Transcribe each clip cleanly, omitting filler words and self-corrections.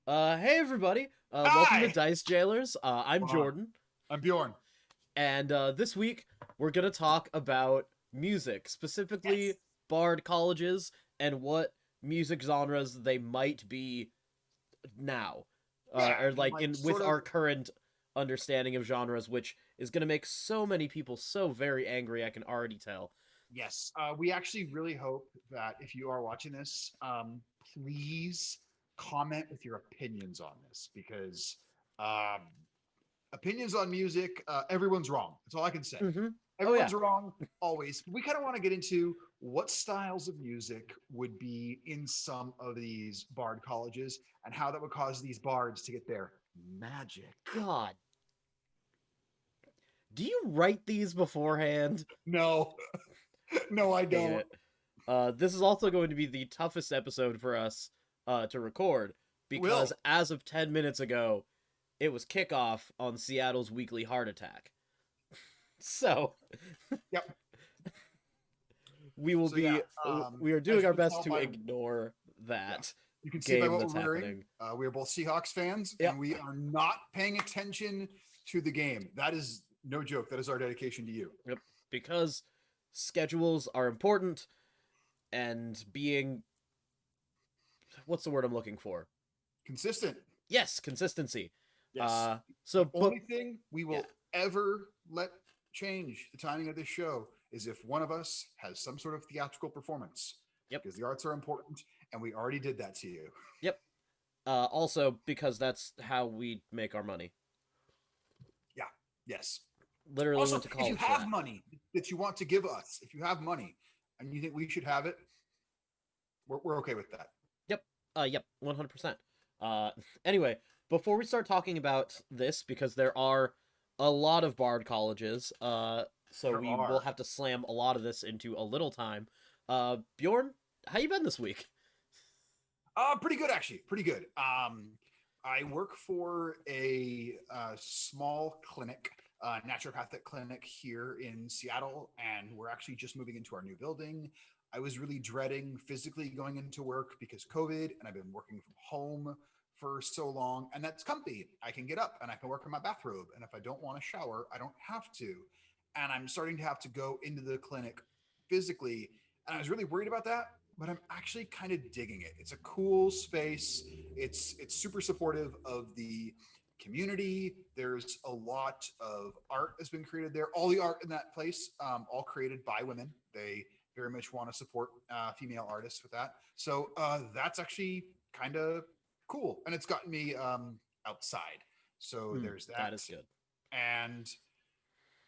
Hey everybody. Welcome to Hi! Dice Jailers. I'm Wow. Jordan, I'm Bjorn. and this week we're gonna talk about music, specifically Yes. bard colleges and what music genres they might be now, Yeah, or and like like in with sort of our current understanding of genres, which is gonna make so many people so very angry. I can already tell. yes. We actually really hope that if you are watching this, please comment with your opinions on this because um, opinions on music, everyone's wrong. That's all I can say. Mm-hmm. Oh yeah. Everyone's wrong always. We kind of want to get into what styles of music would be in some of these bard colleges and how that would cause these bards to get their magic. God, do you write these beforehand? No, no, I Hate don't. it. This is also going to be the toughest episode for us to record because Will. as of 10 minutes ago, it was kickoff on Seattle's weekly heart attack. So Yep. we will So yeah, be we are as doing you our can best tell to by ignore yeah, that you can see by game what that's we're wearing. happening. We are both Seahawks fans, and Yep. we are not paying attention to the game. That is no joke. That is our dedication to you. Yep. Because schedules are important and being what's the word I'm looking for? Consistent. Yes, consistency. Yes. So The but only thing we yeah. will ever let change the timing of this show is if one of us has some sort of theatrical performance, Yep. because the arts are important, and we already did that to you. Yep. Also because that's how we make our money. Yeah. Yes. Literally Also, went to if you college for have that. money that you want to give us, if you have money and you think we should have it, we're okay with that. Yep. Yep. 100%. Uh, anyway, before we start talking about this, because there are a lot of Bard colleges, so There we will are. have to slam a lot of this into a little time. Bjorn, how you been this week? Pretty good actually. Pretty good. I work for a small clinic, naturopathic clinic here in Seattle, and we're actually just moving into our new building. I was really dreading physically going into work because COVID, and I've been working from home for so long, and that's comfy. I can get up and I can work in my bathrobe, and if I don't want to shower, I don't have to. And I'm starting to have to go into the clinic physically, and I was really worried about that, but I'm actually kind of digging it. It's a cool space. It's super supportive of the community. There's a lot of art that's been created there. All the art in that place, all created by women. They very much want to support female artists with that. So that's actually kind of cool, and it's gotten me outside. So there's That that, is good. and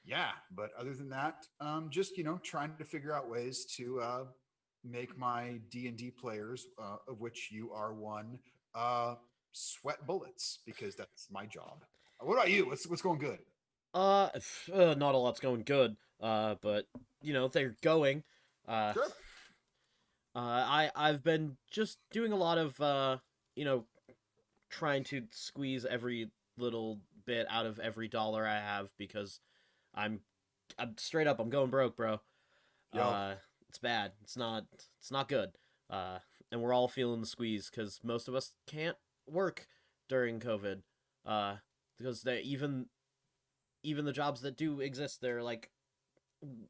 yeah, but other than that, just trying to figure out ways to make my D&D players, of which you are one, uh, sweat bullets because that's my job. What about you? What's going good? Not a lot's going good. But they're going. Uh, Sure. I've been just doing a lot of you know, trying to squeeze every little bit out of every dollar I have because I'm I'm straight up I'm going broke, bro. Yo. Uh it's bad. It's not good. Uh and we're all feeling the squeeze cuz most of us can't work during COVID. Uh because they even the jobs that do exist they're like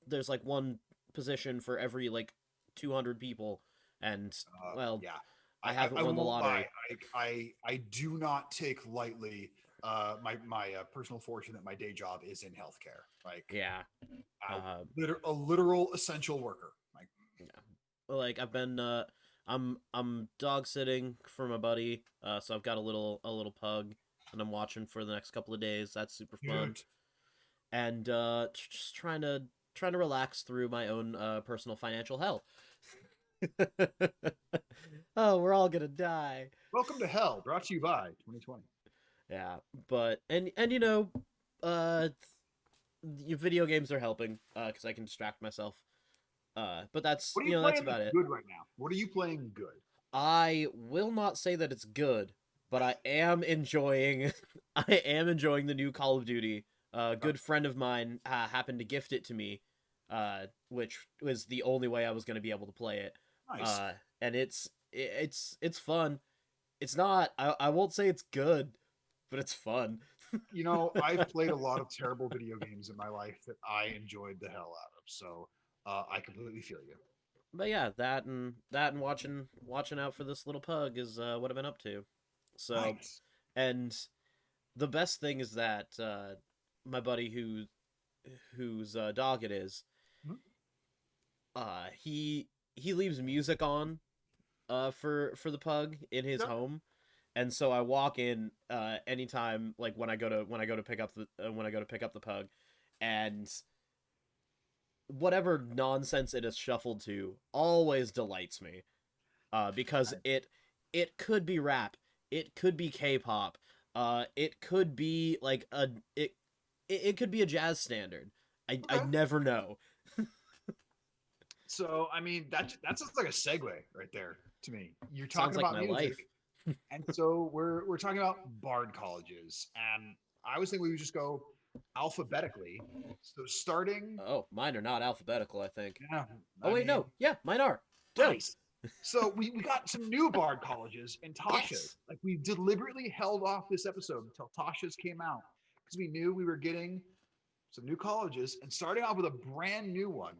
there's like one position for every like 200 people and well, Yeah. I I haven't won the won't lie. lottery. I do not take lightly my personal fortune that my day job is in healthcare. Like Yeah. Uh a literal essential worker. Like yeah. Like I've been I'm dog sitting for my buddy. So I've got a little pug and I'm watching for the next couple of days. That's super fun. cute. And just trying to relax through my own personal financial hell. Oh, we're all going to die. Welcome to Hell, brought to you by 2020. Yeah, but and uh your video games are helping cuz I can distract myself. But that's, What are you that's playing about that's it. good right now? What are you playing good? I will not say that it's good, but I am enjoying I am enjoying the new Call of Duty. A Oh, good friend of mine happened to gift it to me, which was the only way I was going to be able to play it. nice. And it's fun. it's not. I won't say it's good, but it's fun. I've played a lot of terrible video games in my life that I enjoyed the hell out of. So I completely feel you. But yeah, that and watching out for this little pug is what I've been up to. So, Nice. and the best thing is that my buddy whose dog it is, Mhm. he leaves music on for the pug in his Yep. home, and so I walk in anytime, like when I go to pick up the pug, and whatever nonsense it is shuffled to always delights me, because it could be rap, it could be K-pop, it could be like it could be a jazz standard. I Okay. never know. So I mean that sounds like a segue right there to me. You're Sounds talking like about my life. music, and so we're talking about Bard colleges, and I was thinking we would just go alphabetically. So starting, Oh, mine are not alphabetical, I think. yeah, Oh I wait, mean, no. Yeah, mine are. Dope. nice. So we got some new Bard colleges and Tasha's. Yes. Like we deliberately held off this episode until Tasha's came out because we knew we were getting some new colleges and starting off with a brand new one,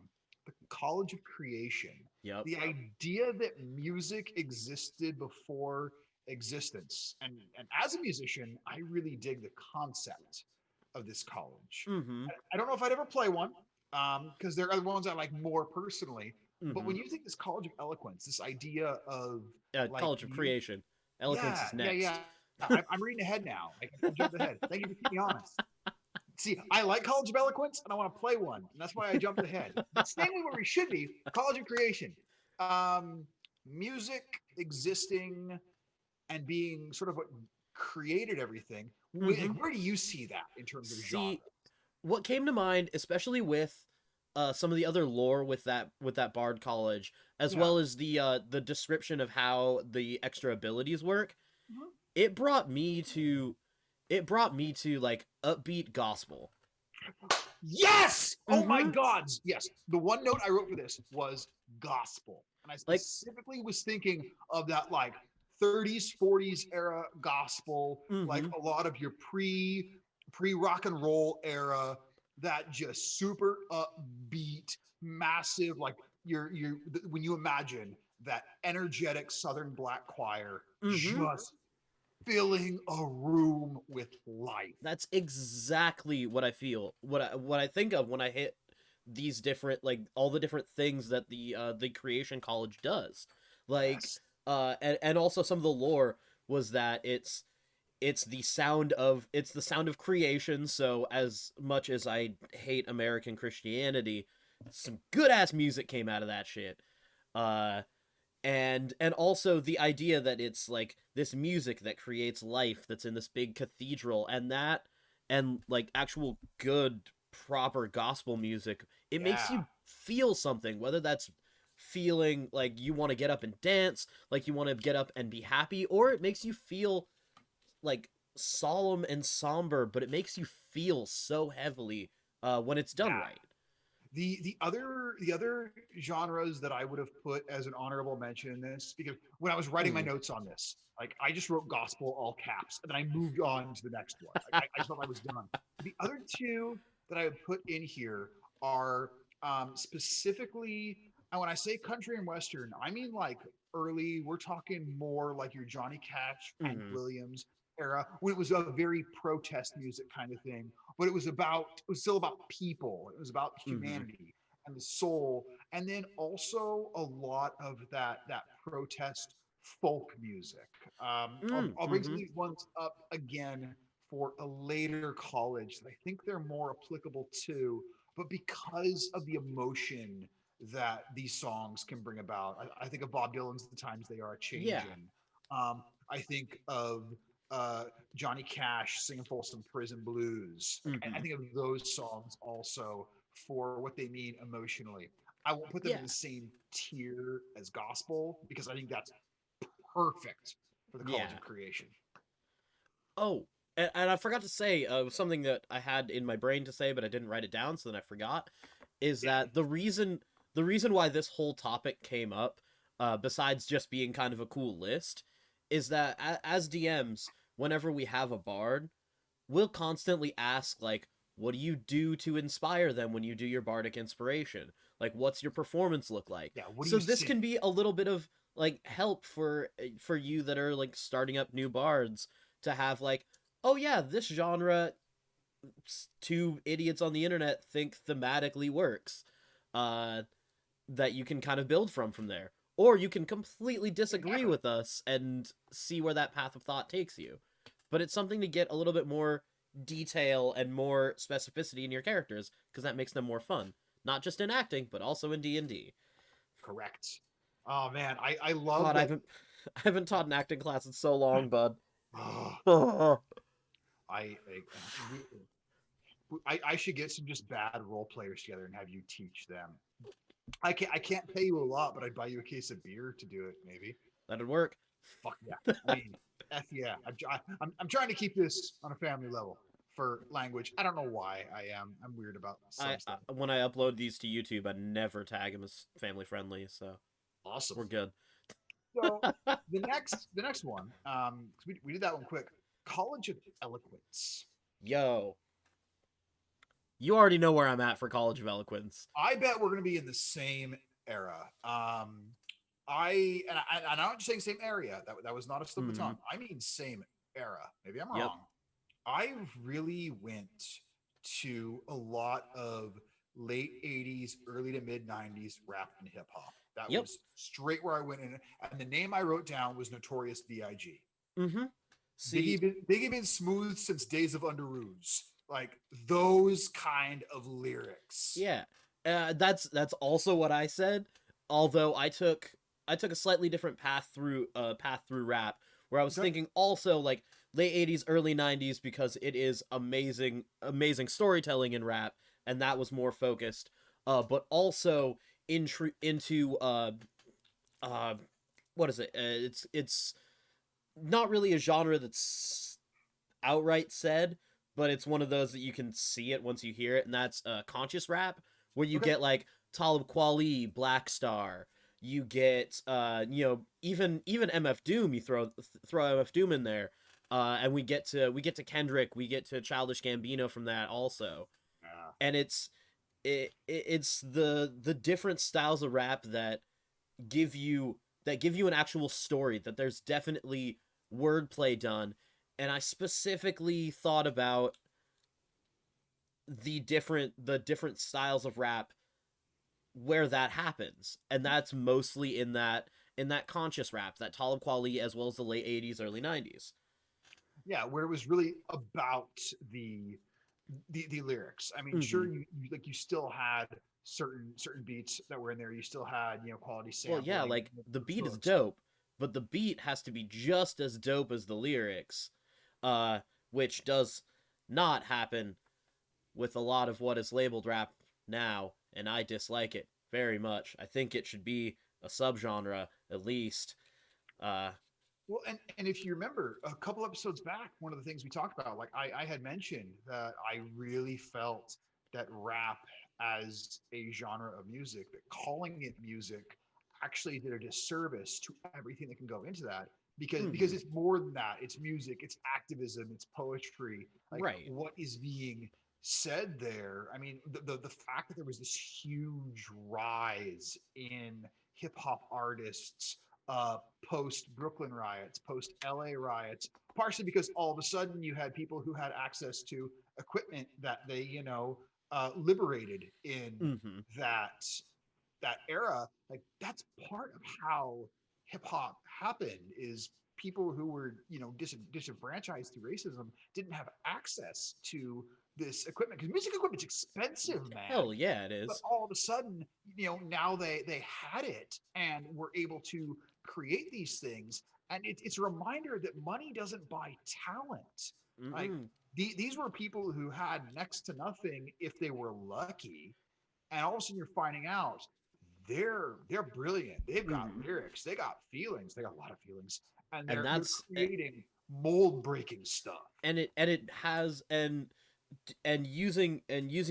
the College of Creation. Yep. The idea that music existed before existence. And as a musician, I really dig the concept of this college. Mm-hmm. I don't know if I'd ever play one because there are other ones I like more personally. But Mm-hmm. when you think this College of Eloquence, this idea of like College of Creation. Eloquence yeah, is yeah, yeah. next. I'm reading ahead now. I jumped ahead. Thank you for keeping me honest. See, I like College of Eloquence and I want to play one. And that's why I jumped ahead. That's namely where we should be College of Creation. Um, Music existing and being sort of what created everything. Mm-hmm. Where do you see that in terms of genre? See, what came to mind, especially with some of the other lore with that Bard College, as Yeah. well as the description of how the extra abilities work, Mhm. it brought me to like upbeat gospel. Yes! Oh my Mm-hmm. gods. Yes. The one note I wrote for this was gospel. And I Like, specifically was thinking of that like 30s, 40s era gospel, like mm-hmm. a lot of your pre rock and roll era, that just super upbeat, massive, like you're when you imagine that energetic Southern black choir Mm-hmm. just filling a room with life. That's exactly what I feel. What I think of when I hit these different, like, all the different things that the Creation College does. Like, Yes. and also some of the lore was that it's the sound of creation. So as much as I hate American Christianity, some good ass music came out of that shit. Uh and also the idea that it's like this music that creates life that's in this big cathedral, and like actual good proper gospel music, it makes Yeah. you feel something, whether that's feeling like you want to get up and dance, like you want to get up and be happy, or it makes you feel like solemn and somber, but it makes you feel so heavily when it's done Yeah. right. The other genres that I would have put as an honorable mention in this, because when I was writing my Mm. notes on this, like I just wrote gospel all caps, and then I moved on to the next one. Like I just felt I was done. The other two that I would put in here are specifically, and when I say country and western, I mean like early. We're talking more like your Johnny Cash, Hank Mm-hmm. Williams era, when it was a very protest music kind of thing, but it was still about people, it was about Mm-hmm. humanity and the soul, and then also a lot of that protest folk music. I'll bring some Mm-hmm. of these ones up again for a later college that I think they're more applicable to, but because of the emotion that these songs can bring about, I think of Bob Dylan's "The Times They Are Yeah. Changing." I think of uh, Johnny Cash singing Folsom Prison Blues. I Mm-hmm. think of those songs also for what they mean emotionally. I won't put them in Yeah. the same tier as gospel because I think that's perfect for the College Yeah. of Creation. Oh, and I forgot to say something that I had in my brain to say, but I didn't write it down, so then I forgot. Is Yeah. that the reason why this whole topic came up, besides just being kind of a cool list, is that as DMs, whenever we have a bard, we'll constantly ask, like, what do you do to inspire them when you do your bardic inspiration? Like, what's your performance look like? Yeah, what do So you this sing? can be a little bit of like help for you that are like starting up new bards to have like, oh yeah, this genre two idiots on the internet think thematically works. Uh, that you can kind of build from there. Or you can completely disagree Exactly. with us and see where that path of thought takes you. But it's something to get a little bit more detail and more specificity in your characters because that makes them more fun, not just in acting but also in D&D. Correct. Oh man, I love God, I that. haven't I haven't taught an acting class in so long, bud. Oh, Oh, I should get some just bad role players together and have you teach them. I can't pay you a lot, but I'd buy you a case of beer to do it. Maybe. that'd work. Fuck yeah. I mean, f yeah. I'm trying to keep this on a family level for language. I don't know why I am. I'm weird about some I stuff. when I upload these to YouTube, I never tag them as family friendly, so Awesome. we're good. So the next one, 'cause we did that one quick. College of Eloquence. Yo, you already know where I'm at for College of Eloquence. I bet we're going to be in the same era. I'm not just saying same area. That was not a slip of Hmm. tongue. I mean same era. Maybe I'm Yep. wrong. I really went to a lot of late 80s, early to mid 90s rap and hip hop. That Yep. was straight where I went in. And the name I wrote down was Notorious B.I.G. Mm-hmm. See, Biggie been smooth since days of Underoos. Like those kind of lyrics. yeah, that's also what I said. Although I took a slightly different path through rap, where I was Okay. thinking also like late '80s, early '90s because it is amazing storytelling in rap, and that was more focused. But also into uh, what is it? It's not really a genre that's outright said, but it's one of those that you can see it once you hear it, and that's conscious rap, where you Okay. get like Talib Kweli, Black Star. You get even MF Doom. You throw MF Doom in there, and we get to Kendrick. We get to Childish Gambino from that also, Yeah. and it's the different styles of rap give you that give you an actual story, that there's definitely wordplay done. And I specifically thought about the different styles of rap where that happens, and that's mostly in that conscious rap, that Talib Kweli, as well as the late '80s, early '90s. Yeah, where it was really about the lyrics. I mean, Mm-hmm. sure, you still had certain beats that were in there. You still had quality Well, yeah, sampling, like the beat is hooks. dope, but the beat has to be just as dope as the lyrics, which does not happen with a lot of what is labeled rap now, and I dislike it very much. I think it should be a subgenre at least. Uh, Well, and if you remember a couple episodes back, one of the things we talked about, like I had mentioned that I really felt that rap as a genre of music, that calling it music actually did a disservice to everything that can go into that because mhm, it's more than that. It's music, it's activism, it's poetry. Like right. what is being said there. I mean, the fact that there was this huge rise in hip hop artists uh, post Brooklyn riots, post LA riots, partially because all of a sudden you had people who had access to equipment that they, liberated in Hmm. that that era. Like that's part of how hip hop happened. Is people who were disenfranchised through racism didn't have access to this equipment because music equipment's expensive, man. Hell yeah, it But is. all of a sudden, now they had it and were able to create these things. And it's a reminder that money doesn't buy talent. Like Mm-mm. these were people who had next to nothing if they were lucky, and all of a sudden you're finding out they're brilliant. They've got Hmm. lyrics, they got feelings, they got a lot of feelings, and And they're that's creating mold breaking stuff. and it has and using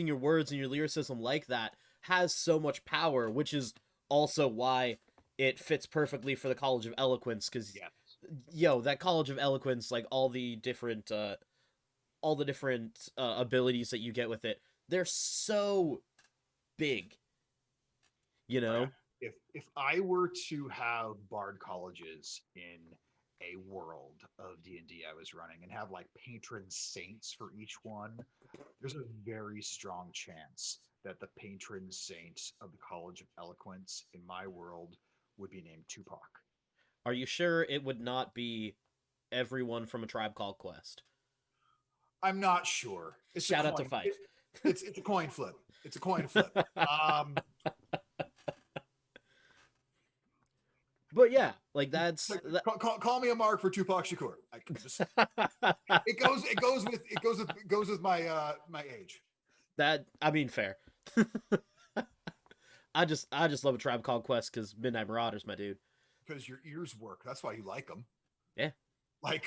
your words and your lyricism like that has so much power, which is also why it fits perfectly for the College of Eloquence, because Yeah. yo, that College of Eloquence, like all the different abilities that you get with it, they're so big, you Oh yeah. know? If I were to have bard colleges in a world of D&D I was running and have like patron saints for each one, there's a very strong chance that the patron saint of the College of Eloquence in my world would be named Tupac. Are you sure it would not be everyone from A Tribe Called Quest? I'm not sure. It's a Shout out to coin. Fife. It's a coin flip. It's a coin flip. Um, But yeah, like that's call me a mark for Tupac Shakur. I can just it goes with my my age. that. I mean, fair. I just love A Tribe Called Quest because Midnight Marauders, my dude. Because your ears work. That's why you like them. Yeah, Like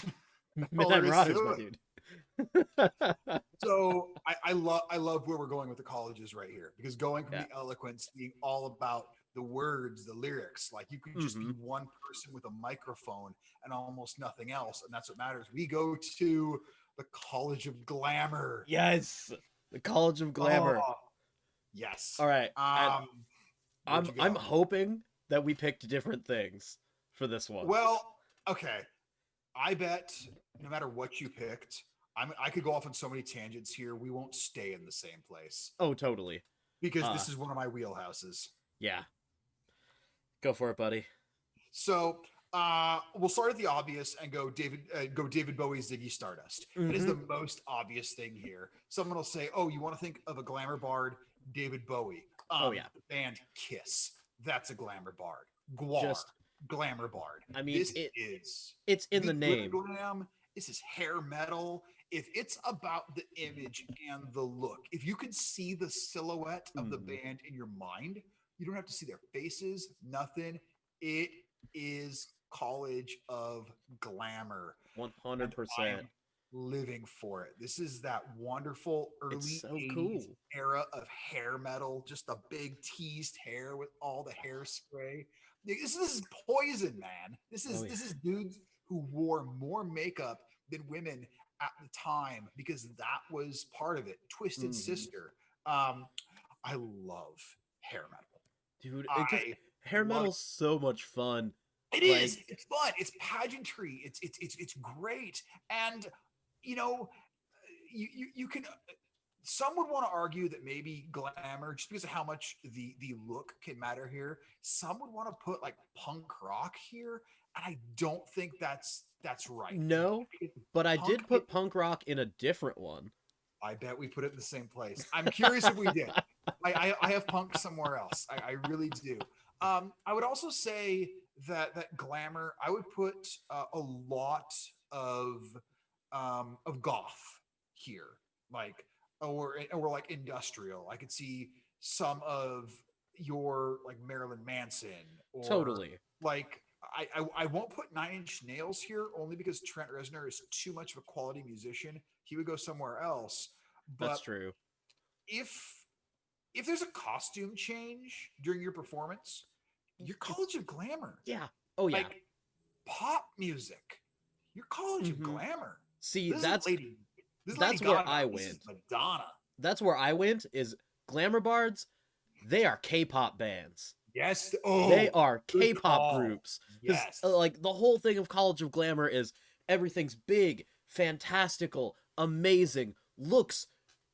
all Midnight there is Marauders, to my it. dude. So I love where we're going with the colleges right here because going from Yeah. the eloquence being all about the words, the lyrics, like you can just be Mhm. one person with a microphone and almost nothing else, and that's what matters. We go to the College of Glamour. Yes, the College of Glamour. Oh, yes. All right, and Where'd you I'm go? hoping that we picked different things for this one. Well, okay. I bet no matter what you picked, I could go off on so many tangents here. We won't stay in the same place Oh, totally. because Uh, this is one of my wheelhouses. yeah, go for it, buddy. So we'll start at the obvious and go David Bowie, Ziggy Stardust. That is Mm-hmm. the most obvious thing here. Someone will say, "Oh, you want to think of a glamour bard? David Bowie." Oh yeah, The band Kiss. That's a glamour bard. Guar, just glamour bard. I mean This it. is It's in this the is glitter name. glam. This is hair metal. If it's about the image and the look, if you can see the silhouette of the Mhm. band in your mind, you don't have to see their faces, nothing. It is College of Glamour, and I 100%. am living for it. This is that wonderful It's early so 80s cool. era of hair metal, just a big teased hair with all the hairspray. This is poison, man. Oh yeah. This is dudes who wore more makeup than women at the time because that was part of it. Twisted Hmm. Sister. I love hair metal. Dude, because I hair love metal's so much fun. it is. Like, It's fun. It's pageantry. It's great. And you know, you can. Some would want to argue that maybe glamour, just because of how much the look can matter here. Some would want to put like punk rock here, and I don't think that's right. no, but I Punk. did put punk rock in a different one. I bet we put it in the same place. I'm curious if we did. I have punk somewhere else. I really do. I would also say that glamour. I would put a lot of goth here, like or like industrial. I could see some of your like Marilyn Manson or Totally. like I won't put Nine Inch Nails here only because Trent Reznor is too much of a quality musician. He would go somewhere else. That's But true. if if there's a costume change during your performance, your College of Glamour, Yeah. Oh yeah. like pop music, your College of Hmm. Glamour. See, This is Lady, this is Lady that's where Gaga. I This is went. Madonna. That's where I went is glamour bards. They are K-pop bands. Yes. They Oh, are good K-pop call. groups because Yes. like the whole thing of College of Glamour is everything's big, fantastical, amazing, looks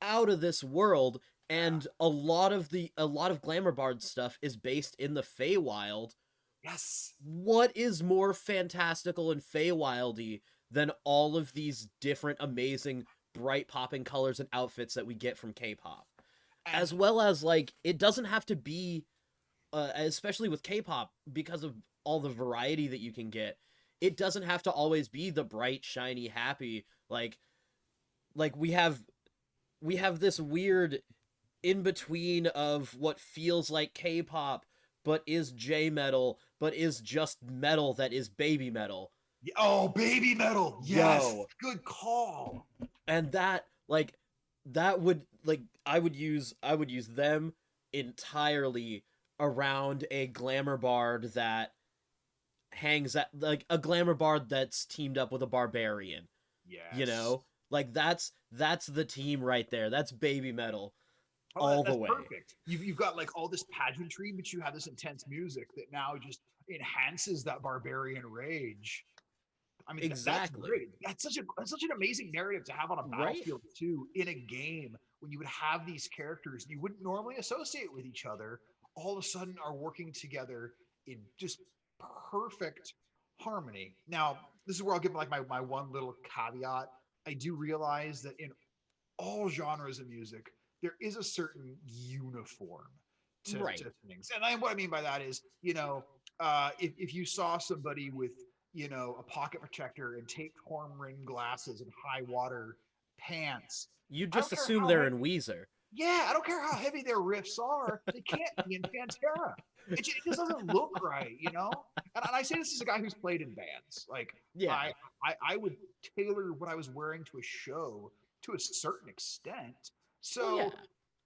out of this world, Yeah. and a lot of Glamour Bard stuff is based in the Feywild. Yes. What is more fantastical and Feywildy than all of these different amazing bright popping colors and outfits that we get from K-pop? And As well as like it doesn't have to be especially with K-pop because of all the variety that you can get. It doesn't have to always be the bright, shiny, happy like we have this weird in between of what feels like K-pop but is J metal but is just metal that is baby metal. oh, baby metal. Yes. Yo, Good call. and that that would like I would use them entirely around a glamour bard that hangs at like a glamour bard that's teamed up with a barbarian, you Yes. know? Like that's the team right there. That's baby metal Oh, all the that's way. perfect. You've got like all this pageantry, but you have this intense music that now just enhances that barbarian rage. I mean, that's Exactly. great. That's such an amazing narrative to have on a Right? battlefield too, in a game when you would have these characters you wouldn't normally associate with each other, all of a sudden are working together in just perfect harmony. Now, this is where I'll give like my one little caveat. I do realize that in all genres of music, there is a certain uniform Right. to things. And what I mean by that is, if you saw somebody with, a pocket protector and taped horn ring glasses and high water pants, You I don't just care assume how they're heavy, in Weezer. yeah, I don't care how heavy their riffs are, they can't be in Pantera. It just doesn't look right, And I say this as a guy who's played in bands. Like Yeah. I would tailor what I was wearing to a show to a certain extent. Well, yeah. So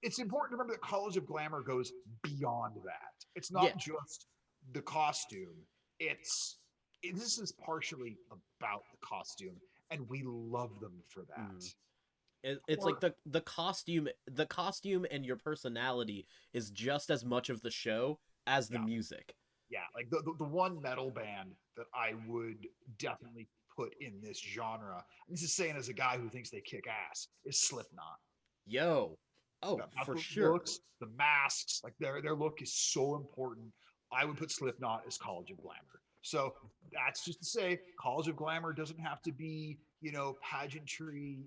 it's important to remember that College of Glamour goes beyond that. It's Yeah. not just the costume. This is partially about the costume, and we love them for that. Mm. It's like Or the costume and your personality is just as much of the show as the yeah, music. yeah, like the one metal band that I would definitely put in this genre. And this is saying as a guy who thinks they kick ass is Slipknot. Yo. Oh, About for the sure. looks, the masks, like their look is so important. I would put Slipknot as College of Glamour. So that's just to say, College of Glamour doesn't have to be, pageantry,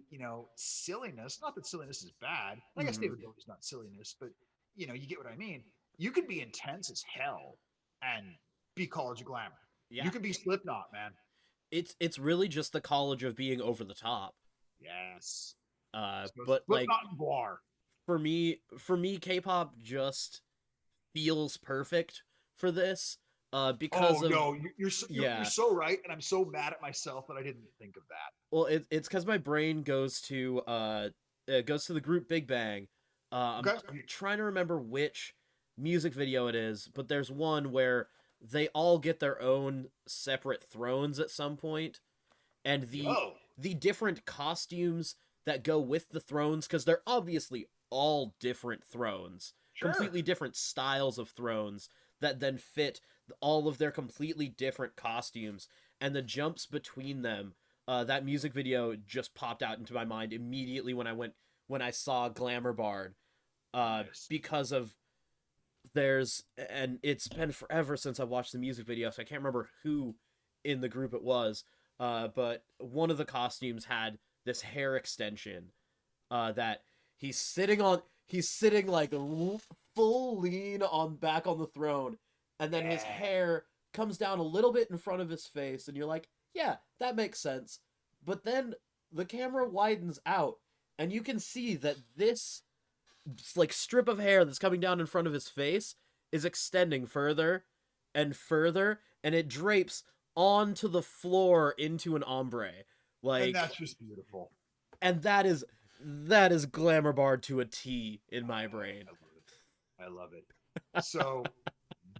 silliness. Not that silliness is bad. I guess Mhm. David Bowie's not silliness, but you get what I mean. You can be intense as hell and be College of Glamour. You Yeah. can be Slipknot, man. It's really just the college of being over the top. Yes. So But like Slipknot and Guar. for me K-pop just feels perfect for this because Oh of no, you're yeah. so right, and I'm so mad at myself that I didn't think of that. Well, it's because my brain goes to the group Big Bang. Okay. I'm trying to remember which music video it is, but there's one where they all get their own separate thrones at some point, and the Yo, the different costumes that go with the thrones, because they're obviously all different thrones, sure. completely different styles of thrones that then fit all of their completely different costumes, and the jumps between them. That music video just popped out into my mind immediately when I saw Glamour Bard, Nice. because of there's and it's been forever since I watched the music video, so I can't remember who in the group it was. But one of the costumes had this hair extension that he's sitting like full lean on back on the throne, and then his Yeah. hair comes down a little bit in front of his face, and you're like, yeah, that makes sense. But then the camera widens out, and you can see that this like strip of hair that's coming down in front of his face is extending further and further, and it drapes onto the floor into an ombre. And Like, that's just beautiful. and that is glamour bard to a T in my brain. I love it. I love it. So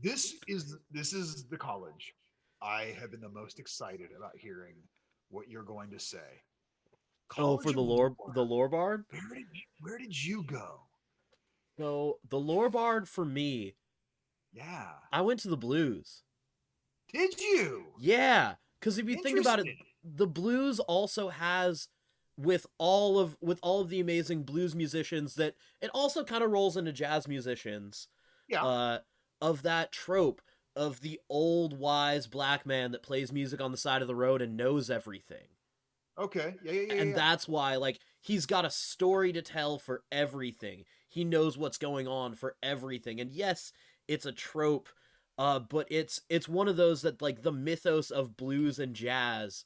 this is the college. I have been the most excited about hearing what you're going to say. Oh, for College the of lore Lore. the lore bard. Where did you go? So the lore bard for me, Yeah. I went to the blues. Did you? Yeah, because if you think about it, Interesting. the blues also has with all of the amazing blues musicians that it also kind of rolls into jazz musicians, Yeah. uh, of that trope of the old wise black man that plays music on the side of the road and knows everything. Okay. Yeah. Yeah. Yeah. And Yeah. that's why like he's got a story to tell for everything. He knows what's going on for everything. And yes, it's a trope, but it's one of those that like the mythos of blues and jazz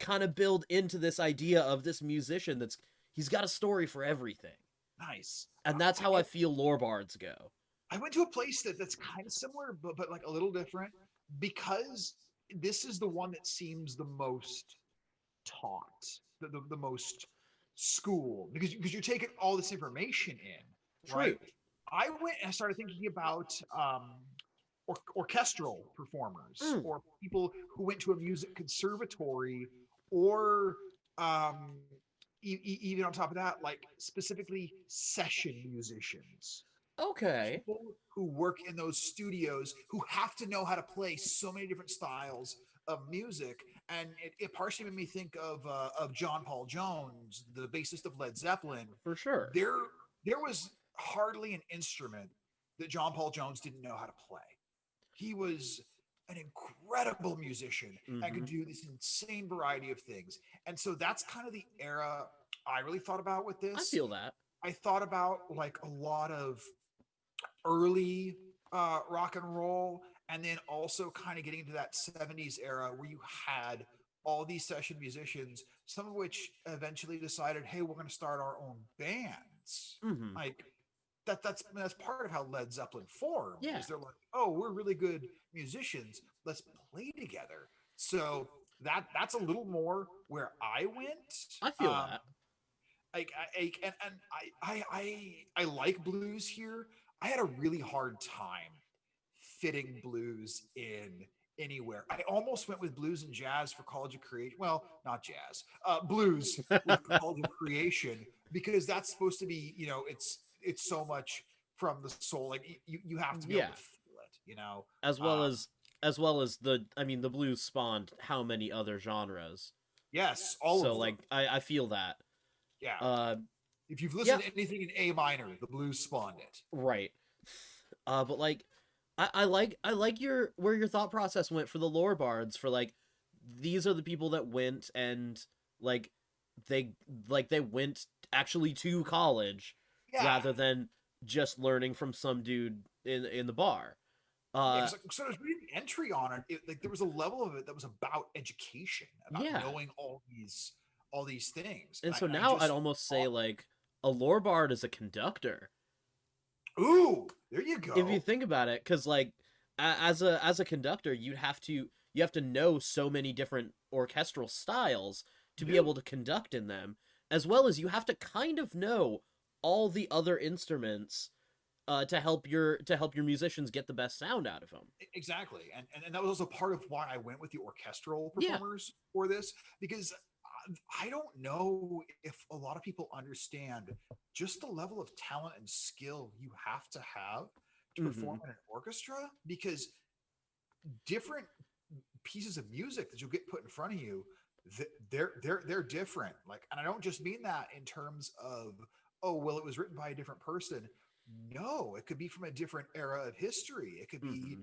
kind of build into this idea of this musician that's he's got a story for everything. Nice. And that's how I feel lore bards go. I went to a place that's kind of similar, but like a little different because this is the one that seems the most taught, the most school because you're taking all this information in, right? True. I went and I started thinking about orchestral performers Mm, or people who went to a music conservatory or um, even on top of that, like specifically session musicians, okay. people who work in those studios who have to know how to play so many different styles of music. And it partially made me think of John Paul Jones, the bassist of Led Zeppelin. For sure. There there was hardly an instrument that John Paul Jones didn't know how to play. He was an incredible musician and could Hmm. do this insane variety of things. And so that's kind of the era I really thought about with I this. feel that. I thought about like a lot of early rock and roll, and then also kind of getting into that 70s era where you had all these session musicians, some of which eventually decided, hey, we're going to start our own bands. Hmm. Like that's part of how Led Zeppelin formed. Yeah, Is they're like, oh, we're really good musicians, let's play together. So that's a little more where I went. I feel that. I like blues here. I had a really hard time fitting blues in anywhere. I almost went with blues and jazz for College of Creation. Well, not jazz, blues with College of Creation, because that's supposed to be, it's so much from the soul. Like you have to be able Yeah, to feel it. as well as as well as the I mean the blues spawned how many other genres. Yes, all So of them. like I feel that. Yeah. Uh If you've yeah, listened to anything in A minor, the blues spawned it. right. But like I like your where your thought process went for the lore bards for like these are the people that went and like they they went actually to college Yeah. rather than just learning from some dude in the bar. Yeah, Uh because so there's reading the entry on it, like there was a level of it that was about education, about yeah. knowing all these things. And so And I now I'd just almost say thought, like a lore bard is a conductor ooh, there you if you go. think about it, because like as a conductor, you have to know so many different orchestral styles to You be do. able to conduct in them, as well as you have to kind of know all the other instruments to help your musicians get the best sound out of them. Exactly. And that was also part of why I went with the orchestral Yeah. performers for this, because I don't know if a lot of people understand just the level of talent and skill you have to perform Hmm. in an orchestra, because different pieces of music that you'll get put in front of you, they're different. Like, and I don't just mean that in terms of, oh well, it was written by a different person. No, it could be from a different era of history. It could be, Hmm.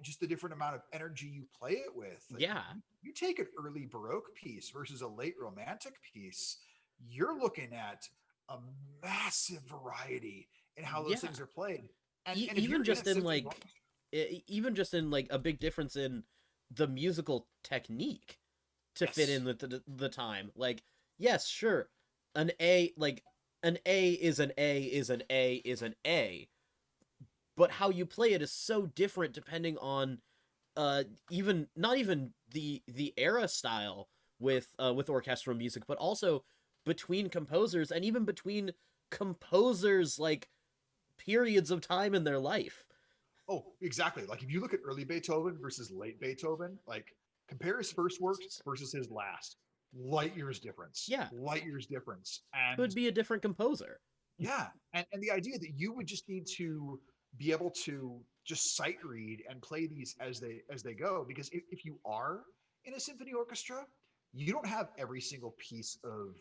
just a different amount of energy you play it with. Like Yeah. you take an early Baroque piece versus a late Romantic piece, you're looking at a massive variety in how those Yeah. things are played. And if Even you're in a just in symphony like even just in like a big difference in the musical technique to fit yes, in with the time. Like, yes, sure, an A like an A is an A is an A is an A, but how you play it is so different depending on uh even not even the era style with orchestral music, but also between composers and even between composers like periods of time in their life. oh, exactly. Like if you look at early Beethoven versus late Beethoven, like compare his first works versus his last, light years difference, Yeah, light years difference. could And be a different composer. yeah, and the idea that you would just need to be able to just sight read and play these as they go, because if you are in a symphony orchestra, you don't have every single piece of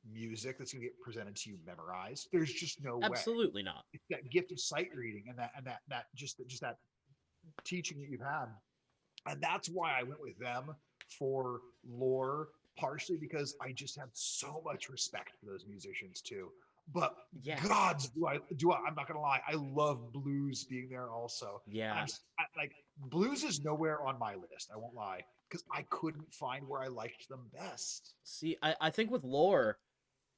music that's going to get presented to you memorized. There's just no way. Absolutely not. It's that gift of sight reading and that teaching that you've had. And that's why I went with them for lore, partially because I just have so much respect for those musicians too. But Yeah. gods, I'm not gonna lie, I love blues being there also. And Yeah. like blues is nowhere on my list. I won't lie, because I couldn't find where I liked them best. See, I think with lore,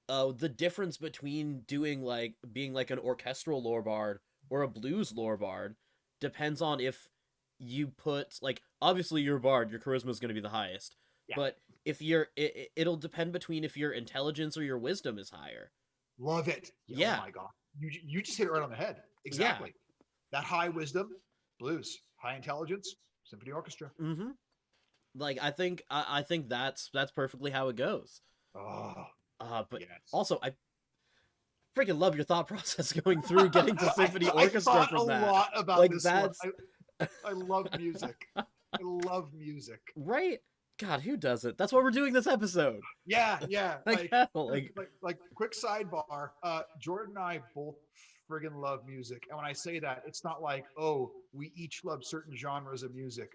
the difference between doing like being like an orchestral lore bard or a blues lore bard depends on if you put like obviously your bard, your charisma is going to be the highest, Yeah, but if it'll depend between if your intelligence or your wisdom is higher. love it. Oh Yeah. my god, you just hit it right on the head. Yeah. Exactly. That high wisdom, blues. High intelligence, symphony orchestra. Mm-hmm. Like I think that's perfectly how it goes. Oh, But yes. also I freaking love your thought process going through getting to symphony I orchestra thought a from that. lot about Like this one. that's I love music. I love music. right. God, who does it? That's why we're doing this episode. Yeah, yeah. Like hell, like Like quick sidebar. Jordan and I both friggin' love music. And when I say that, it's not like, oh, we each love certain genres of music.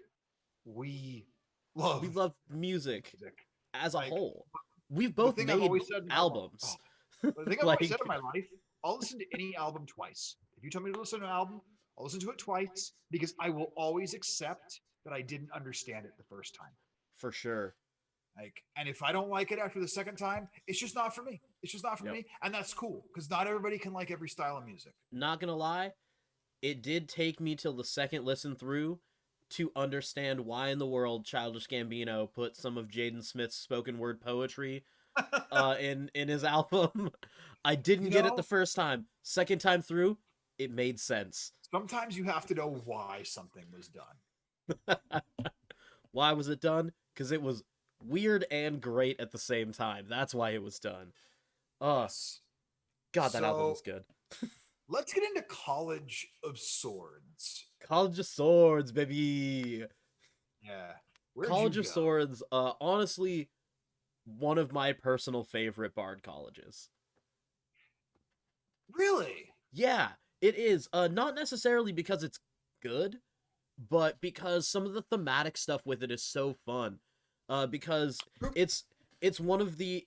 We we love love music music. as a Like whole. We've the both thing I've made always said in my life. albums. The thing I've always said Like in my life, I'll listen to any album twice. If you tell me to listen to an album, I'll listen to it twice because I will always accept that I didn't understand it the first time. for sure. Like, and if I don't like it after the second time, it's just not for me. It's just not for Yep. me, and that's cool because not everybody can like every style of music. Not gonna lie, it did take me till the second listen through to understand why in the world Childish Gambino put some of Jaden Smith's spoken word poetry in his album. I didn't You get it the know, first time. Second time through, it made sense. sometimes you have to know why something was done. Why was it done? Because it was weird and great at the same time. That's why it was done. Yes. God, that album was So good. let's get into College of Swords. College of Swords, baby. Yeah. Where'd College you of go? Swords, honestly, one of my personal favorite Bard colleges. Really? Yeah, it is. Not necessarily because it's good, but because some of the thematic stuff with it is so fun. Because it's it's one of the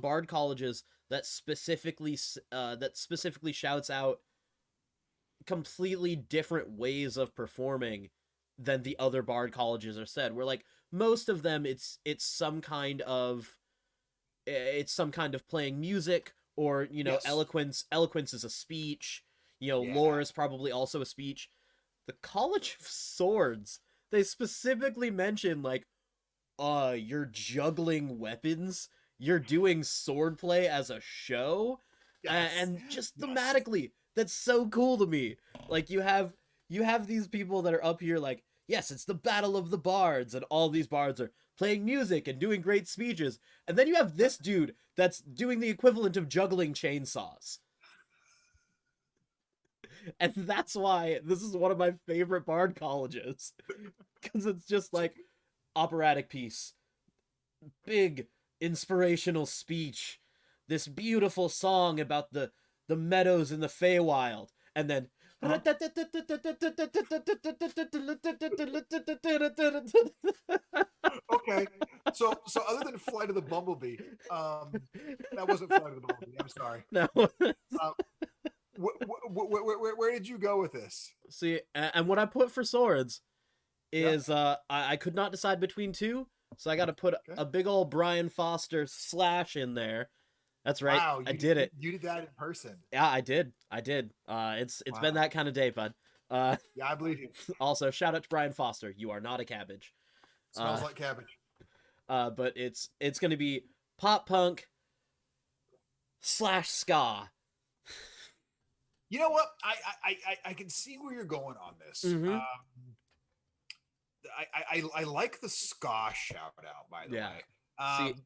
Bard colleges that specifically shouts out completely different ways of performing than the other Bard colleges are said. Where like most of them, it's some kind of playing music, or Yes. eloquence is a speech, Yeah. lore is probably also a speech. The College of Swords, they specifically mention like you're juggling weapons, you're doing swordplay as a show, Yes. and just Yes. thematically that's so cool to me. Like you have these people that are up here like, yes, it's the battle of the bards, and all these bards are playing music and doing great speeches, and then you have this dude that's doing the equivalent of juggling chainsaws. And that's why this is one of my favorite bard colleges, because it's just like operatic piece, big inspirational speech, this beautiful song about the meadows in the Feywild, and then Uh-huh. Okay. So other than Flight of the Bumblebee, that wasn't Flight of the Bumblebee. I'm sorry. no. Uh, where did you go with this? See, and what I put for swords Yeah. is I could not decide between two, so I got to put Okay. a big old Brian Foster slash in there. That's right, Wow, I did it. you did that in person. Yeah, I did. It's been Wow. that kind of day, bud. Uh, Yeah, I believe you. also shout out to Brian Foster. You are not a cabbage. Smells Uh, like cabbage. but it's gonna be pop punk slash ska. You know what? I can see where you're going on this. Mm-hmm. I like the ska shout out, by the Yeah. way. See,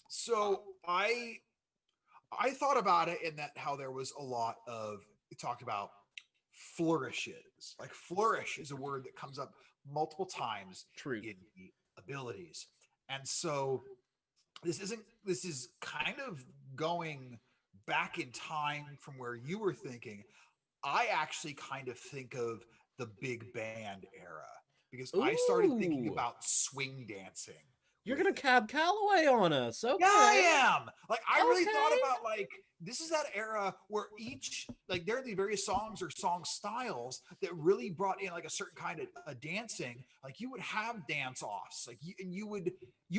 So I thought about it in that how there was a lot of it talked about flourishes. Like flourish is a word that comes up multiple times truth. in the abilities. And so this is kind of going back in time from where you were thinking. I actually kind of think of the big band era because I started thinking Ooh, about swing dancing you're with gonna it. Cab Calloway on us. Okay. Yeah, I am. Like, I really thought Okay. about like this is that era where each like there are the various songs or song styles that really brought in like a certain kind of dancing. Like you would have dance offs, like you would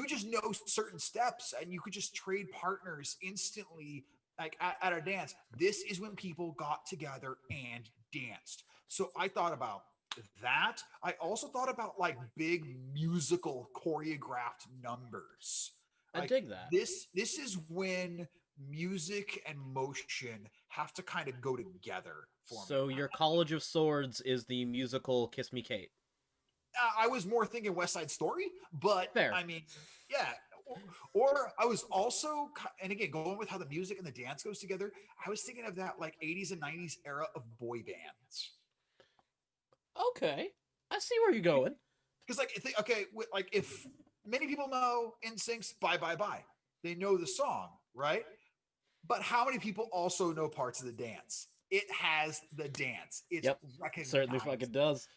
just know certain steps, and you could just trade partners instantly. Like at a dance, this is when people got together and danced. So I thought about that. I also thought about like big musical choreographed numbers. I Like dig that. this is when music and motion have to kind of go together for me. So your College of Swords is the musical Kiss Me Kate. I was more thinking West Side Story, but Fair. I mean, yeah. Or I was also, and again, going with how the music and the dance goes together, I was thinking of that like 80s and 90s era of boy bands. Okay, I see where you're going. Because like, okay, like if many people know NSYNC's "Bye Bye Bye," they know the song, right? But how many people also know parts of the dance? It has the dance. It's Yep, certainly recognized. fucking does.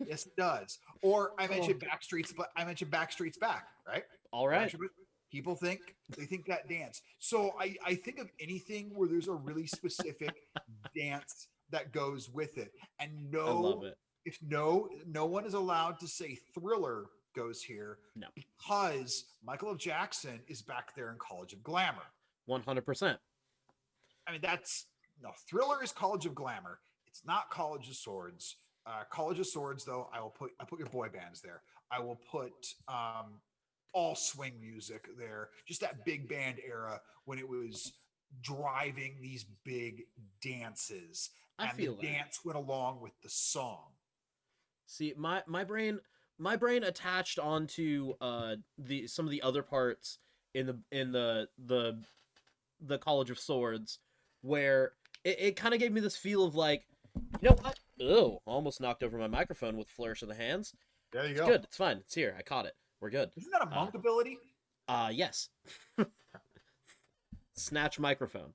Yes, it does. Or I Oh, mentioned Backstreet's, but I mentioned Backstreet's Back, right? all right. Backstreet, people think that dance. So I think of anything where there's a really specific dance that goes with it. And I love it. if no one is allowed to say Thriller goes here No, because Michael F. Jackson is back there in College of Glamour. 100%. I mean, that's no Thriller is College of Glamour. It's not College of Swords. College of Swords, though, I put your boy bands there. I will put all swing music there. Just that big band era when it was driving these big dances, I and the feel that. dance went along with the song. See, my brain attached onto the some of the other parts in the College of Swords, where it kind of gave me this feel of like, you know what? Oh, almost knocked over my microphone with a flourish of the hands. There you It's go. good. It's fine. It's here. I caught it. We're good. Isn't that a monk ability? Yes. Snatch microphone.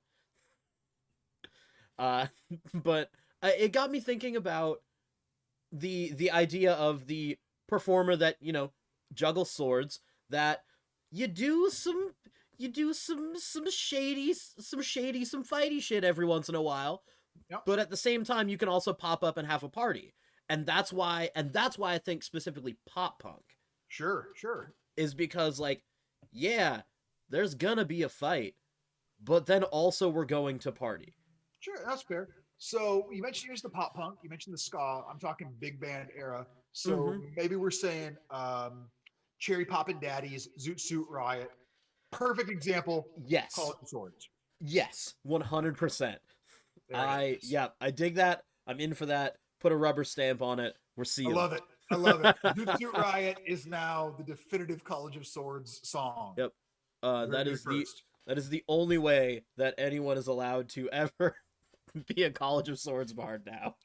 Uh, but it got me thinking about the idea of the performer that juggles swords, that you do some some fighty shit every once in a while, Yep. but at the same time you can also pop up and have a party. And that's why I think specifically pop punk Sure. is because, like, yeah, there's gonna be a fight, but then also we're going to party. Sure, that's fair. So you mentioned the pop punk, you mentioned the ska. I'm talking big band era. So Mm-hmm. maybe we're saying Cherry Poppin' Daddies, Zoot Suit Riot. Perfect example. Call Yes. it the Swords. Yes, 100%. There it is. I dig that. I'm in for that. Put a rubber stamp on it. We're I sealed. love it. I love it. Zoot Suit Riot is now the definitive College of Swords song. Yep. The very, That very is the first. that is the only way that anyone is allowed to ever be a College of Swords bard now.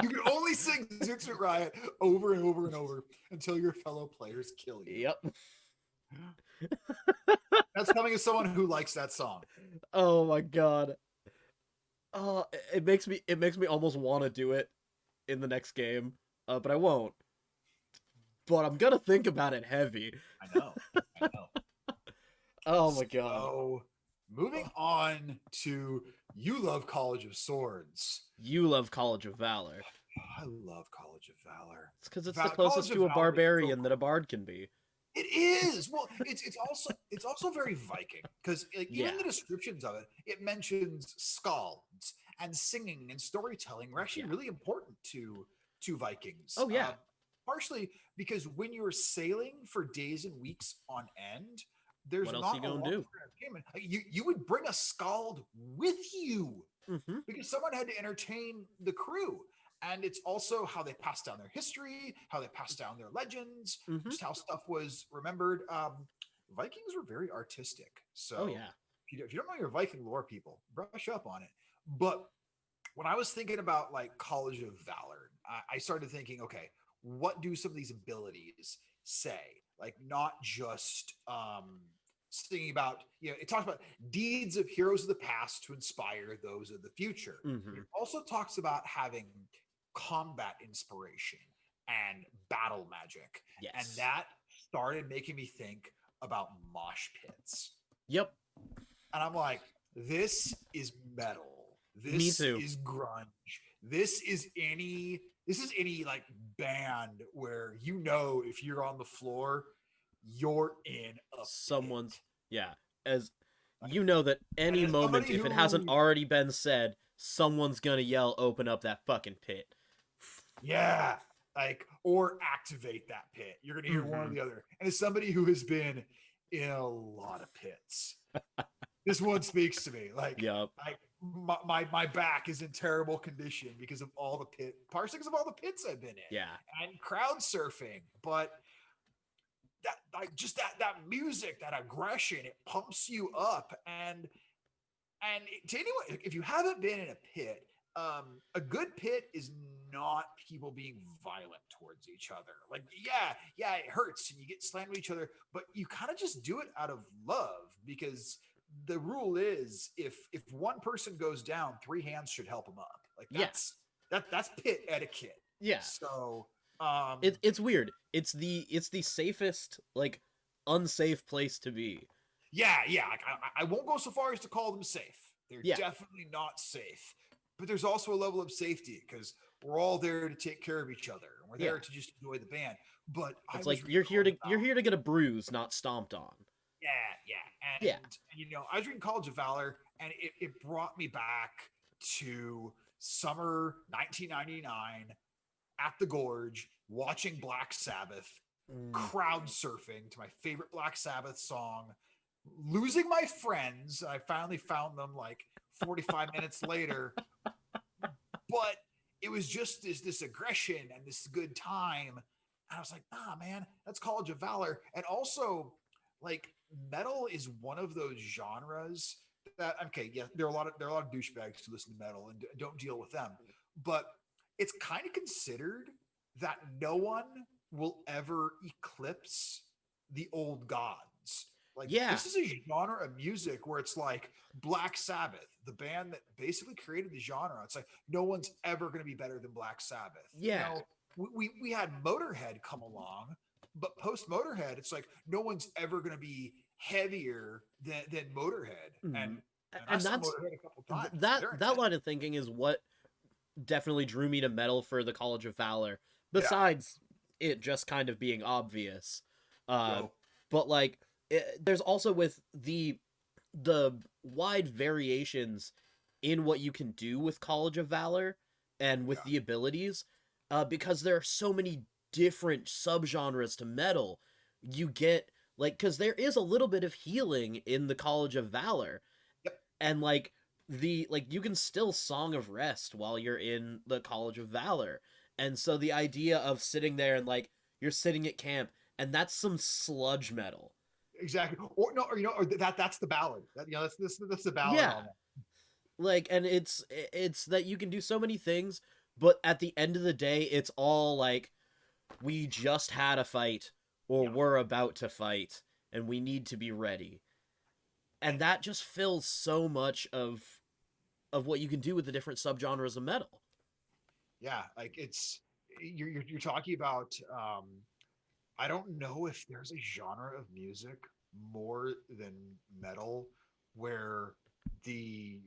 You can only sing Zoot Suit Riot over and over and over until your fellow players kill you. Yep. That's coming as someone who likes that song. Oh my god. Oh, it makes me almost want to do it in the next game, but I won't. But I'm gonna think about it heavy. I know. I know. Oh my god. So, moving on to you love College of Swords. You love College of Valor. I love College of Valor. It's because it's the College closest of to a Valor is barbarian so that a bard can be. It is. Well, it's also very Viking because like, even Yeah. the descriptions of it, it mentions skalds and singing and storytelling were actually Yeah. really important to Vikings. Oh yeah. Partially because when you're sailing for days and weeks on end, there's What else not you a gonna lot do? of entertainment. Like, you would bring a skald with you Mm-hmm. because someone had to entertain the crew. And it's also how they passed down their history, how they passed down their legends, Mm-hmm. just how stuff was remembered. Vikings were very artistic. So Oh yeah. if you don't know your Viking lore, people, brush up on it. But when I was thinking about like College of Valor, I started thinking, okay, what do some of these abilities say? Like not just thinking about, it talks about deeds of heroes of the past to inspire those of the future. Mm-hmm. It also talks about having combat inspiration and battle magic. Yes. And that started making me think about mosh pits. Yep. And I'm like, this is metal. This Me too. is grunge. This is any like band where if you're on the floor, you're in a Someone's pit. yeah. As you know that any as moment, somebody if it hasn't who- already been said, someone's gonna yell, "Open up that fucking pit." Yeah, like or activate that pit. You're gonna hear one or Mhm. the other. And as somebody who has been in a lot of pits, this one speaks to me. Like Yup. my back is in terrible condition because of all the partially because of all the pits I've been in Yeah. and crowd surfing. But that like just that music, that aggression, it pumps you up. To anyone, if you haven't been in a pit, a good pit is not people being violent towards each other. Like, yeah, it hurts and you get slammed with each other, but you kind of just do it out of love because the rule is if one person goes down, three hands should help him up. Like Yeah. that's pit etiquette. Yeah. So It's weird. It's the safest, like, unsafe place to be. yeah. Like, I won't go so far as to call them safe. They're Yeah. definitely not safe. But there's also a level of safety because we're all there to take care of each other. We're there Yeah. to just enjoy the band. But It's like you're here to get a bruise, not stomped on. Yeah. And you know, I was reading College of Valor, and it brought me back to summer 1999 at the Gorge, watching Black Sabbath, crowd surfing to my favorite Black Sabbath song, losing my friends. I finally found them like 45 minutes later, but it was just this aggression and this good time. And I was like, nah, man, that's College of Valor. And also, like, metal is one of those genres that, okay, yeah, there are a lot of douchebags who listen to metal and don't deal with them, but it's kind of considered that no one will ever eclipse the old gods. Like, this is a genre of music where it's like Black Sabbath, the band that basically created the genre. It's like no one's ever going to be better than Black Sabbath. Yeah. You know, we had Motorhead come along, but post Motorhead, it's like no one's ever going to be heavier than Motorhead. And I saw Motorhead a couple times. That line of thinking is what definitely drew me to metal for the College of Valor. Besides it just kind of being obvious, but like there's also with the wide variations in what you can do with College of Valor and with the abilities, because there are so many different subgenres to metal. You get like, because there is a little bit of healing in the College of Valor, and like you can still Song of Rest while you're in the College of Valor. And so the idea of sitting there and like you're sitting at camp and that's some sludge metal. Exactly. Or no, or, you know, or that's the ballad. That, you know, that's the ballad. Yeah. Like, and it's that you can do so many things, but at the end of the day, it's all like, we just had a fight, or we're about to fight, and we need to be ready. And that just fills so much of what you can do with the different subgenres of metal. Yeah, like it's you're talking about. I don't know if there's a genre of music more than metal where the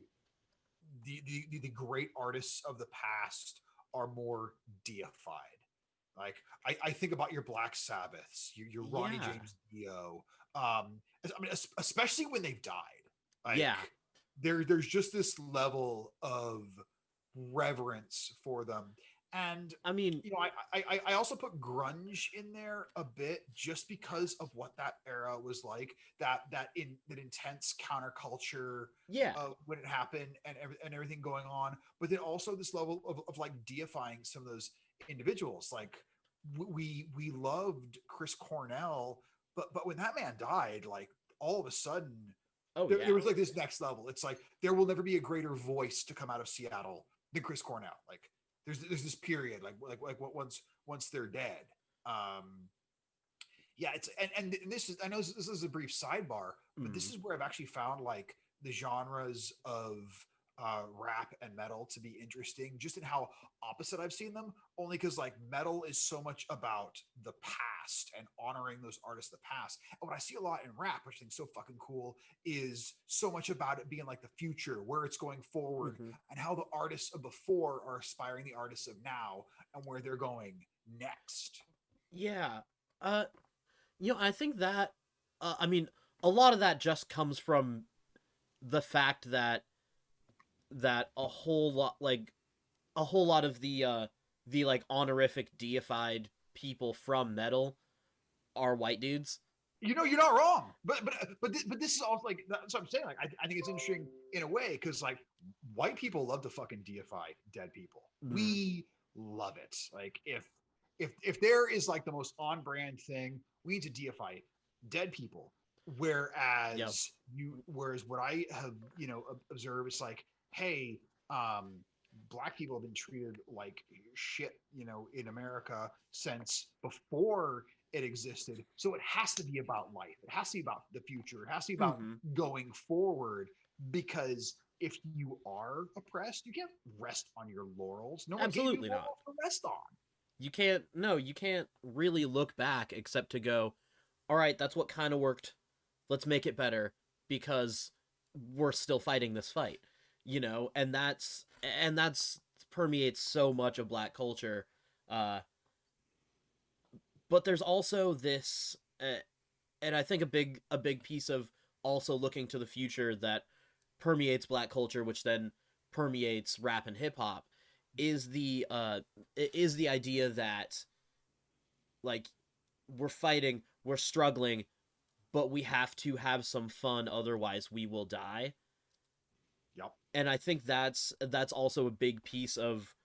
the great artists of the past are more deified. Like I think about your Black Sabbaths, your Ronnie James Dio. I mean, especially when they've died. Like, there's just this level of reverence for them. And I mean, you know, I also put grunge in there a bit just because of what that era was like, that intense counterculture when it happened and everything going on, but then also this level of like deifying some of those individuals. Like we loved Chris Cornell, but when that man died, like all of a sudden there was like this next level. It's like there will never be a greater voice to come out of Seattle than Chris Cornell. Like there's this period like what once they're dead. It's and this is, I know this is a brief sidebar, but this is where I've actually found like the genres of rap and metal to be interesting, just in how opposite I've seen them. Only because like metal is so much about the past and honoring those artists of the past, and what I see a lot in rap, which I think is so fucking cool, is so much about it being like the future, where it's going forward, and how the artists of before are aspiring the artists of now and where they're going next. You know, I think that I mean, a lot of that just comes from the fact that a whole lot of the like honorific deified people from metal are white dudes. You know, you're not wrong, but this is also like, that's what I'm saying. Like, I think it's interesting in a way because like white people love to fucking deify dead people. Mm. We love it. Like if there is like the most on brand thing, we need to deify dead people. Yep. Whereas what I have, observed is like, hey, um, black people have been treated like shit, in America since before it existed. So it has to be about life. It has to be about the future. It has to be about Hmm. going forward because if you are oppressed, you can't rest on your laurels. No one gave you Absolutely not. laurels to rest on. You can't. No, you can't really look back except to go, all right, that's what kind of worked. Let's make it better because we're still fighting this fight, and that's permeates so much of black culture. Uh, but there's also this, and I think a big piece of also looking to the future that permeates black culture, which then permeates rap and hip hop, is the idea that like we're fighting, we're struggling, but we have to have some fun, otherwise we will die. Yep. And I think that's also a big piece of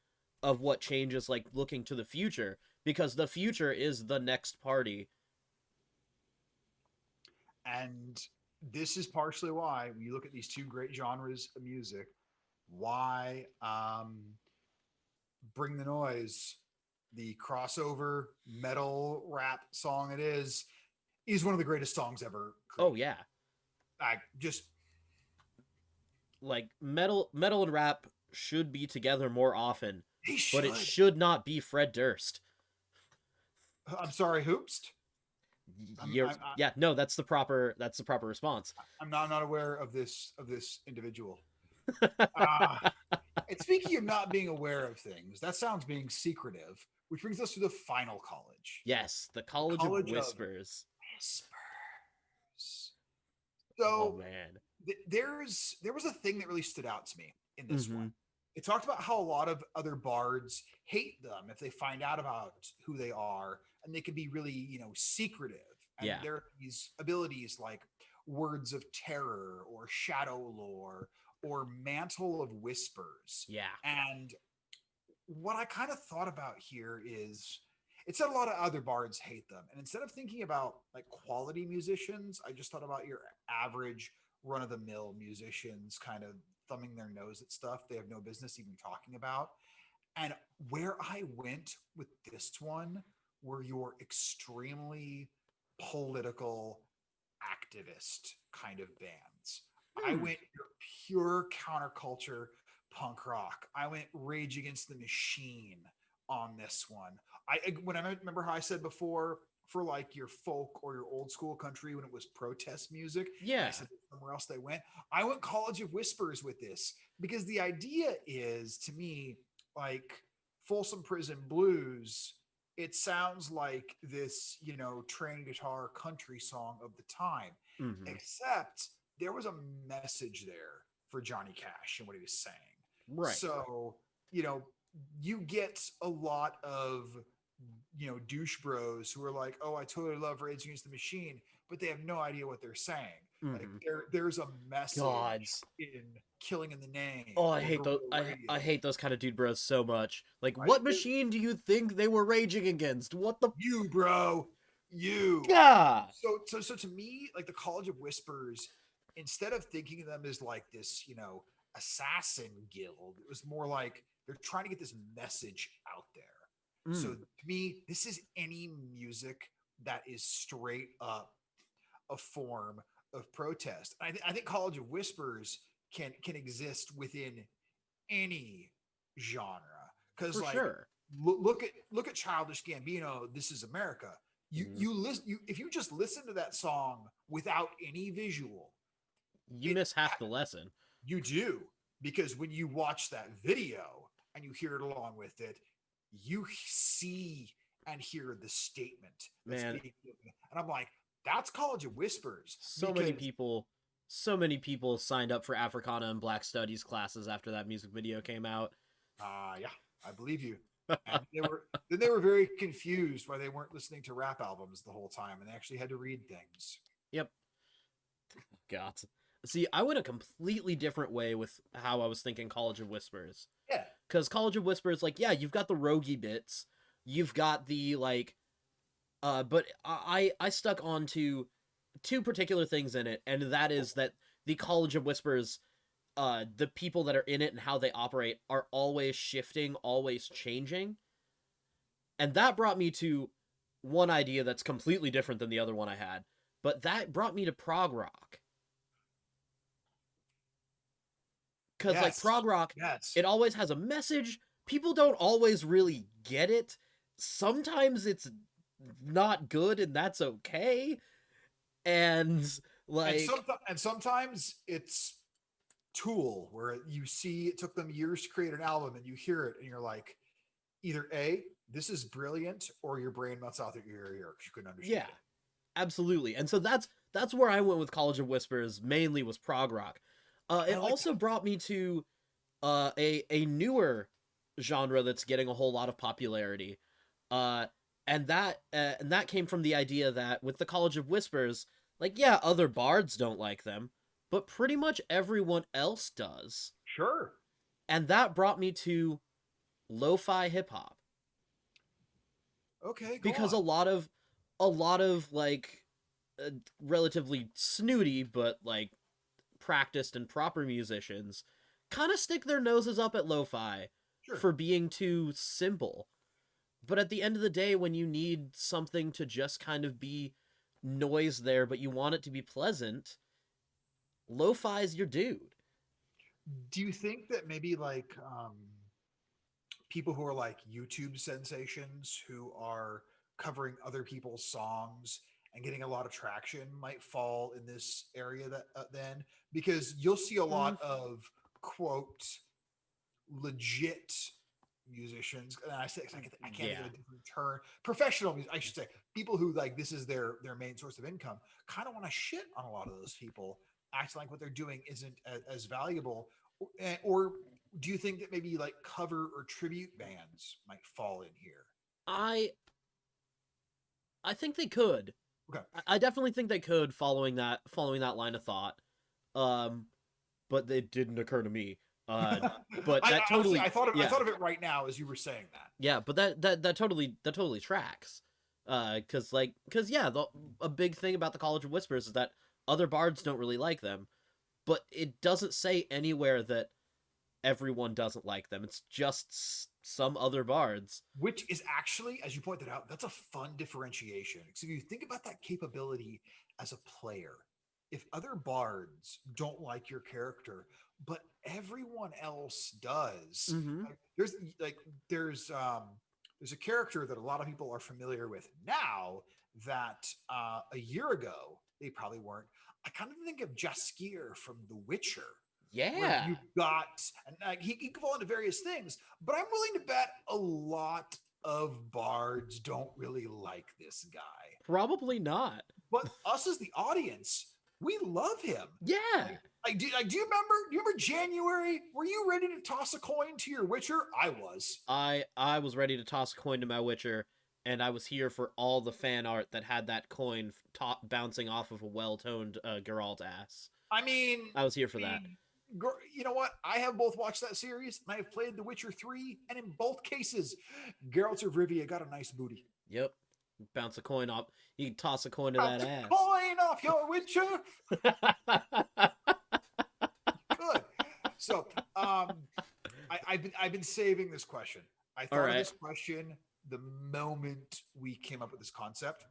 what changes, like looking to the future, because the future is the next party. And this is partially why, when you look at these two great genres of music, why Bring the Noise, the crossover metal rap song it is one of the greatest songs ever Oh created. yeah, I just, like metal and rap should be together more often, he but it should. should not be Fred Durst. I'm sorry, Hoopst. You're, yeah, no, that's the proper response. I'm not aware of this individual. Uh, and speaking of not being aware of things, that sounds being secretive, which brings us to the final college, Yes, the the College of College of Whispers. Whispers. Oh So man. there was a thing that really stood out to me in this one. Mm-hmm. It talked about how a lot of other bards hate them if they find out about who they are, and they can be really, secretive. And Yeah. there are these abilities like words of terror or shadow lore or mantle of whispers. Yeah. And what I kind of thought about here is it said a lot of other bards hate them. And instead of thinking about like quality musicians, I just thought about your average run of the mill musicians kind of thumbing their nose at stuff they have no business even talking about. And where I went with this one were your extremely political activist kind of bands. I Hmm. went your pure counterculture punk rock. I went Rage Against the Machine on this one. When I remember how I said before for like your folk or your old school country when it was protest music, and I Yeah. said somewhere else they went. I went College of Whispers with this because the idea is to me like Folsom Prison Blues. It sounds like this, train guitar country song of the time, Mm-hmm. except there was a message there for Johnny Cash and what he was saying. Right. So, you know, you get a lot of, douche bros who are like, oh, I totally love Rage Against the Machine, but they have no idea what they're saying. Like Mm-hmm. there's a message Gods. in Killing in the Name Oh, I or hate those. Guerrilla I Radio. hate those kind of dude bros so much. Like, I do what machine do you think they were raging against? What the? you, bro, you. God. So to me, like the College of Whispers, instead of thinking of them as like this, assassin guild, it was more like they're trying to get this message out there. So Mm. to me, this is any music that is straight up a form of protest. I think College of Whispers can exist within any genre because For like sure. look at Childish Gambino. This is America. You Mm. you listen you if you just listen to that song without any visual, You it miss half the lesson. you do because when you watch that video and you hear it along with it, you see and hear the statement that's Man, being given. And I'm like, that's College of Whispers so many because people so many people signed up for Africana and Black Studies classes after that music video came out. yeah, I believe you. And they were very confused why they weren't listening to rap albums the whole time and they actually had to read things. Yep. God. See, I went a completely different way with how I was thinking College of Whispers. Yeah. Because College of Whispers, like, yeah, you've got the roguey bits, you've got the like, but I stuck on to two particular things in it, and that is that the College of Whispers, the people that are in it and how they operate are always shifting, always changing, and that brought me to one idea that's completely different than the other one I had, but that brought me to prog rock. Because like Yes. prog rock, Yes. it always has a message. People don't always really get it. Sometimes it's not good, and that's okay. And And like, sometimes it's Tool, where you see it took them years to create an album, and you hear it, and you're like, either A, this is brilliant, or your brain melts out your ear because you couldn't understand yeah, it. absolutely. And so that's where I went with College of Whispers. Mainly was prog rock. It I like also that. brought me to a newer genre that's getting a whole lot of popularity. Uh, and that came from the idea that with the College of Whispers, like yeah, other bards don't like them, but pretty much everyone else does. Sure. And that brought me to lo-fi hip hop Okay, go because on. a lot of like uh, relatively snooty but like practiced and proper musicians kind of stick their noses up at lo-fi Sure. for being too simple. But at the end of the day, when you need something to just kind of be noise there, but you want it to be pleasant, lo-fi's your dude. Do you think that maybe like people who are like YouTube sensations who are covering other people's songs and getting a lot of traction might fall in this area that then, because you'll see a Mm, lot of quote legit musicians, and I say I can't think of yeah. a different term, professional I should say, people who like this is their main source of income, kind of want to shit on a lot of those people, acting like what they're doing isn't as valuable. Or do you think that maybe like cover or tribute bands might fall in here? I I think they could. Okay. I definitely think they could following that line of thought. Um but it didn't occur to me. Uh but I that honestly totally I yeah. thought of it right now as you were saying that. Yeah, but that totally tracks. Cuz yeah, a big thing about the College of Whispers is that other bards don't really like them, but it doesn't say anywhere that everyone doesn't like them. It's just some other bards. Which is actually, as you pointed out, that's a fun differentiation. So if you think about that capability as a player, if other bards don't like your character, but everyone else does, Mhm. like there's a character that a lot of people are familiar with now that a year ago they probably weren't. I kind of think of Jaskier from The Witcher, where Yeah. you've got, and he can fall into various things, but I'm willing to bet a lot of bards don't really like this guy. Probably not. But us as the audience, we love him. Yeah. Do you remember? Do you remember January? Were you ready to toss a coin to your Witcher? I was. I was ready to toss a coin to my Witcher, and I was here for all the fan art that had that coin bouncing off of a well-toned Geralt ass. I mean, I was here for I that. mean, you know what? I have both watched that series, and I have played The Witcher 3, and in both cases, Geralt of Rivia got a nice booty. Yep. Bounce a coin off. You can toss a coin to that Bounce a ass. coin off your Witcher. Good. So, I've been saving this question. I All thought of right. this question the moment we came up with this concept,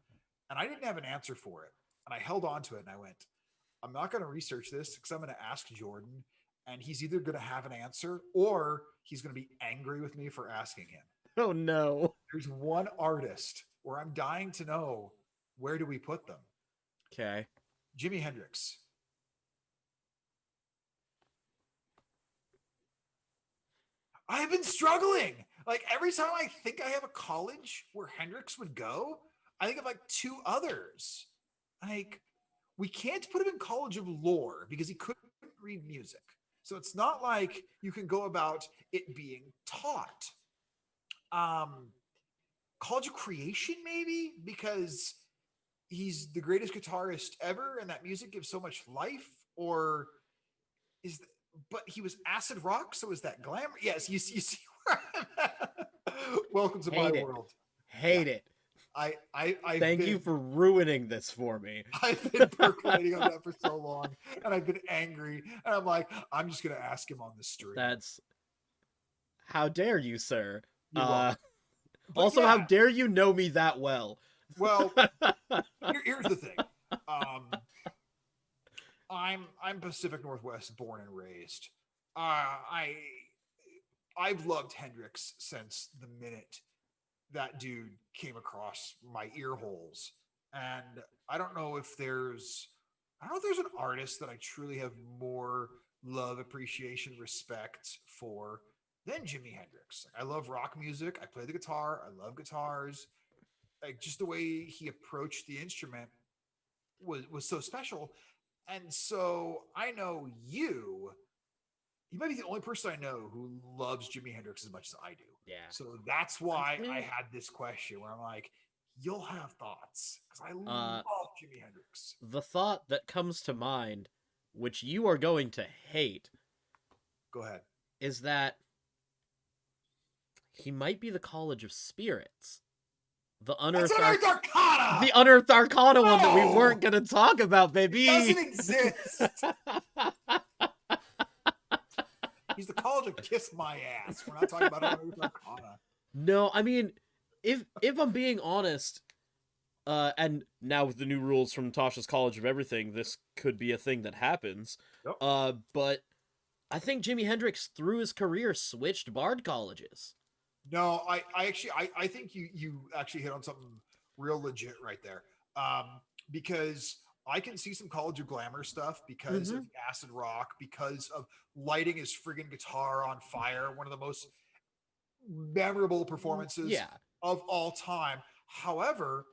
and I didn't have an answer for it. And I held on to it, and I went, I'm not going to research this because I'm going to ask Jordan, and he's either going to have an answer or he's going to be angry with me for asking him. Oh no. There's one artist where I'm dying to know, where do we put them? Okay. Jimi Hendrix. I've been struggling. Like every time I think I have a college where Hendrix would go, I think of like two others. Like we can't put him in College of Lore because he couldn't read music. So it's not like you can go about it being taught. Um, College of Creation, maybe, because he's the greatest guitarist ever and that music gives so much life. or is th- but he was acid rock, so is that glamour? Yes, you see where I'm at. Welcome to my Hate it. world. Yeah, Hate it. I've Thank you been for ruining this for me. I've been percolating on that for so long, and I've been angry, and I'm like, I'm just gonna ask him on the stream. That's how dare you, sir. You're Uh welcome. But Also, how yeah, dare you know me that well? well, here's the thing. Um, I'm Pacific Northwest born and raised. I I've loved Hendrix since the minute that dude came across my ear holes. And I don't know if there's I don't know if there's an artist that I truly have more love, appreciation, respect for than Jimi Hendrix. I love rock music. I play the guitar. I love guitars. Like just the way he approached the instrument was so special. And so I know you might be the only person I know who loves Jimi Hendrix as much as I do. Yeah. So that's why I Okay. had this question where I'm like, you'll have thoughts because I Uh love Jimi Hendrix. the thought that comes to mind, which you are going to hate, Go ahead. is that he might be the College of Spirits. The That's unearthed Unearthed Arcana. the unearthed arcana one that we No! weren't gonna talk about, baby. Doesn't exist. He's the college of kiss my ass. We're not talking about Unearthed Arcana. No, I mean, if I'm being honest, and now with the new rules from Tasha's College of Everything, this could be a thing that happens. Yep. But I think Jimi Hendrix, through his career, switched bard colleges. No, I think you actually hit on something real legit right there. Because I can see some College of Glamour stuff because of the acid rock, because of lighting his friggin' guitar on fire, one of the most memorable performances Yeah, of all time. However,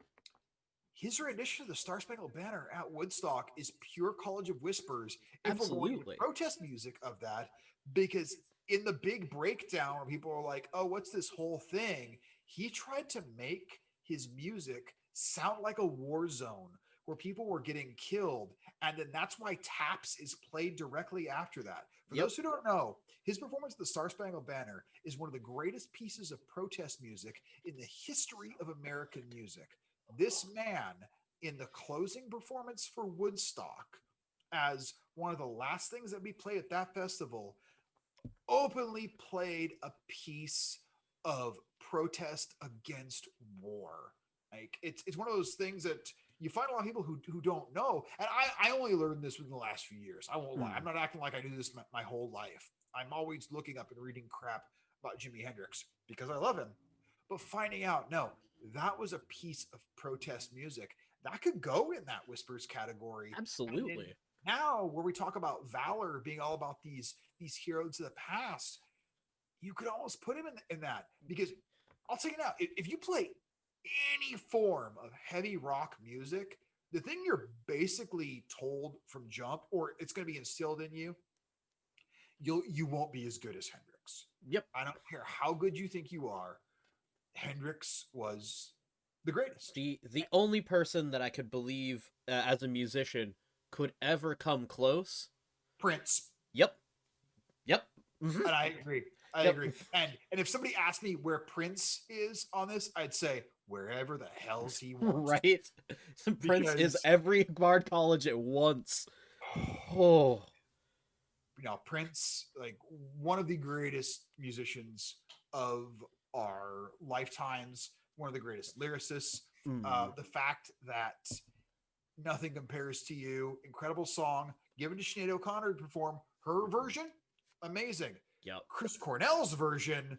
his rendition of the Star Spangled Banner at Woodstock is pure College of Whispers. If we're going absolutely. to protest music of that, because in the big breakdown where people are like, oh, what's this whole thing? He tried to make his music sound like a war zone where people were getting killed. And then that's why Taps is played directly after that. For Yep. those who don't know, his performance of the Star Spangled Banner is one of the greatest pieces of protest music in the history of American music. This man, in the closing performance for Woodstock, as one of the last things that we played at that festival, openly played a piece of protest against war. Like it's one of those things that you find a lot of people who don't know. And I only learned this within the last few years. I won't lie. I'm not acting like I knew this my whole life. I'm always looking up and reading crap about Jimi Hendrix because I love him. But finding out, no, that was a piece of protest music that could go in that whispers category. Absolutely. Now, where we talk about valor being all about these heroes of the past, you could almost put him in that because I'll tell you now, if you play any form of heavy rock music, the thing you're basically told from jump, or it's going to be instilled in you, you won't be as good as Hendrix. Yep. I don't care how good you think you are. Hendrix was the greatest. The only person that I could believe as a musician could ever come close. Prince. Yep. Mhm. And I agree. I Yep. agree. And if somebody asked me where Prince is on this, I'd say wherever the hell's he wants. Right? Prince is Because- every bard college at once. Oh, Prince, like one of the greatest musicians of our lifetimes, one of the greatest lyricists. The fact that Nothing Compares to You, incredible song, given to Sinead O'Connor to perform her version, amazing. yep. Chris Cornell's version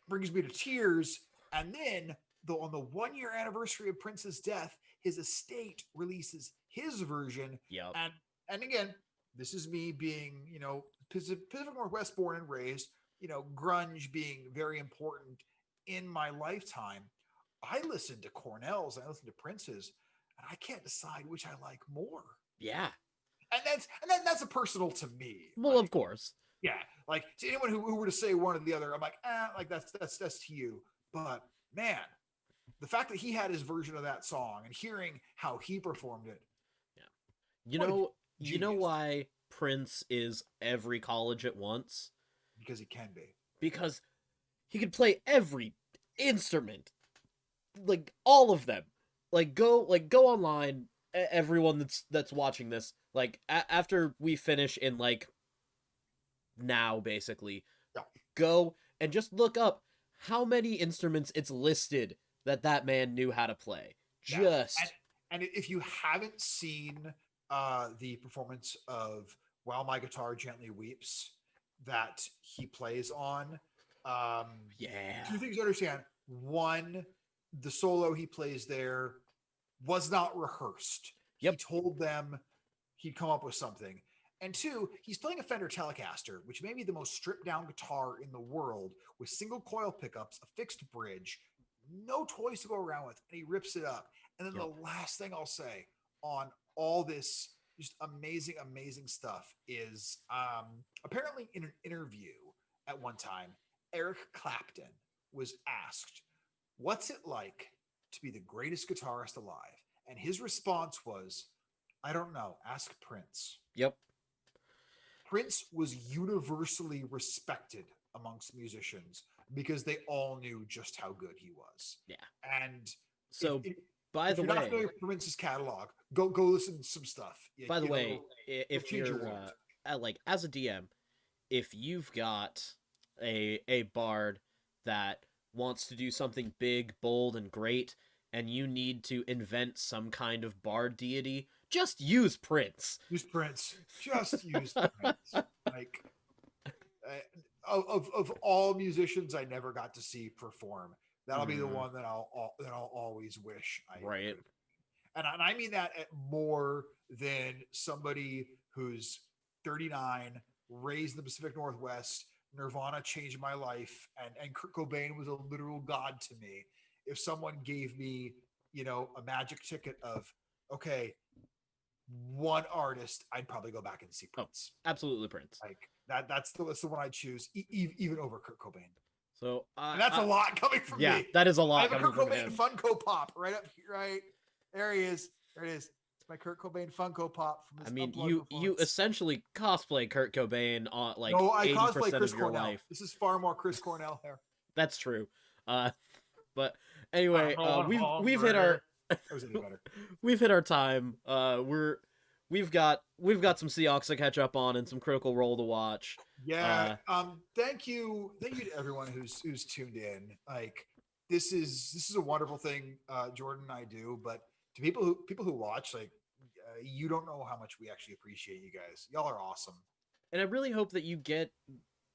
brings me to tears. And then, though, on the 1 year anniversary of Prince's death, his estate releases his version. Yep. And again, this is me being, Pacific Northwest born and raised, grunge being very important in my lifetime. I listen to Cornell's, I listen to Prince's, and I can't decide which I like more. Yeah. And that's a personal to me. Well, Like, of course. yeah, like to anyone who were to say one or the other, I'm like, like that's to you. But man, the fact that he had his version of that song and hearing how he performed it. You What know, You know Genius. why Prince is every college at once? Because he can be. Because he could play every instrument, like all of them. Go online, everyone that's watching this, like after we finish in like now basically, Yeah. go and just look up how many instruments it's listed that man knew how to play. Yeah. Just And if you haven't seen the performance of While My Guitar Gently Weeps that he plays on, yeah. two things to understand. One, the solo he plays there was not rehearsed. He Yep. told them he'd come up with something. And two, he's playing a Fender Telecaster, which may be the most stripped down guitar in the world, with single coil pickups, a fixed bridge, no toys to go around with, and he rips it up. And then Yep. the last thing I'll say on all this just amazing, amazing stuff is apparently in an interview at one time, Eric Clapton was asked, "What's it like to be the greatest guitarist alive?" And his response was, "I don't know. Ask Prince." Yep. Prince was universally respected amongst musicians because they all knew just how good he was. Yeah. And So, if by the you're not way, familiar with Prince's catalog, go listen to some stuff. by the It'll- way, it'll if change your you're world. like as a DM, if you've got a bard that wants to do something big, bold, and great, and you need to invent some kind of bard deity, just use Prince. Use Prince. Just use Prince. Like of all musicians I never got to see perform, that'll be the Mhm. one that I'll always wish I Right. could. And I mean that at more than somebody who's 39, raised in the Pacific Northwest. Nirvana changed my life, and Kurt Cobain was a literal god to me. If someone gave me, a magic ticket of, okay, one artist, I'd probably go back and see Prince. Absolutely Prince. Like that's the one I choose, even over Kurt Cobain. So And that's a lot coming from yeah, me. that is a I lot have a coming Kurt from Cobain him. Funko Pop right up here, right there. He is. There it is. It's my Kurt Cobain Funko Pop from his I mean, Unplugged you performance. essentially cosplay Kurt Cobain on like No, I 80% cosplay Chris of your Cornell. life. This is far more Chris Cornell hair. That's true. But anyway, we've hit our That was any better. we've hit our time. We've got some Seahawks to catch up on and some Critical Role to watch. Yeah. Thank you to everyone who's tuned in. Like this is a wonderful thing Jordan and I do, but to people who watch, like you don't know how much we actually appreciate you guys. Y'all are awesome. And I really hope that you get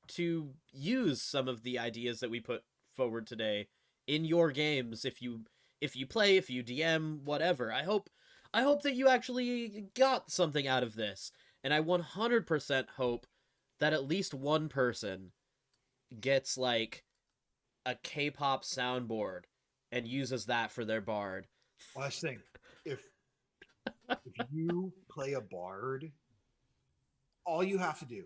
to use some of the ideas that we put forward today in your games if you play, if you DM, whatever. I hope that you actually got something out of this. And I 100% hope that at least one person gets like a K-pop soundboard and uses that for their bard. Last thing, if you play a bard, all you have to do,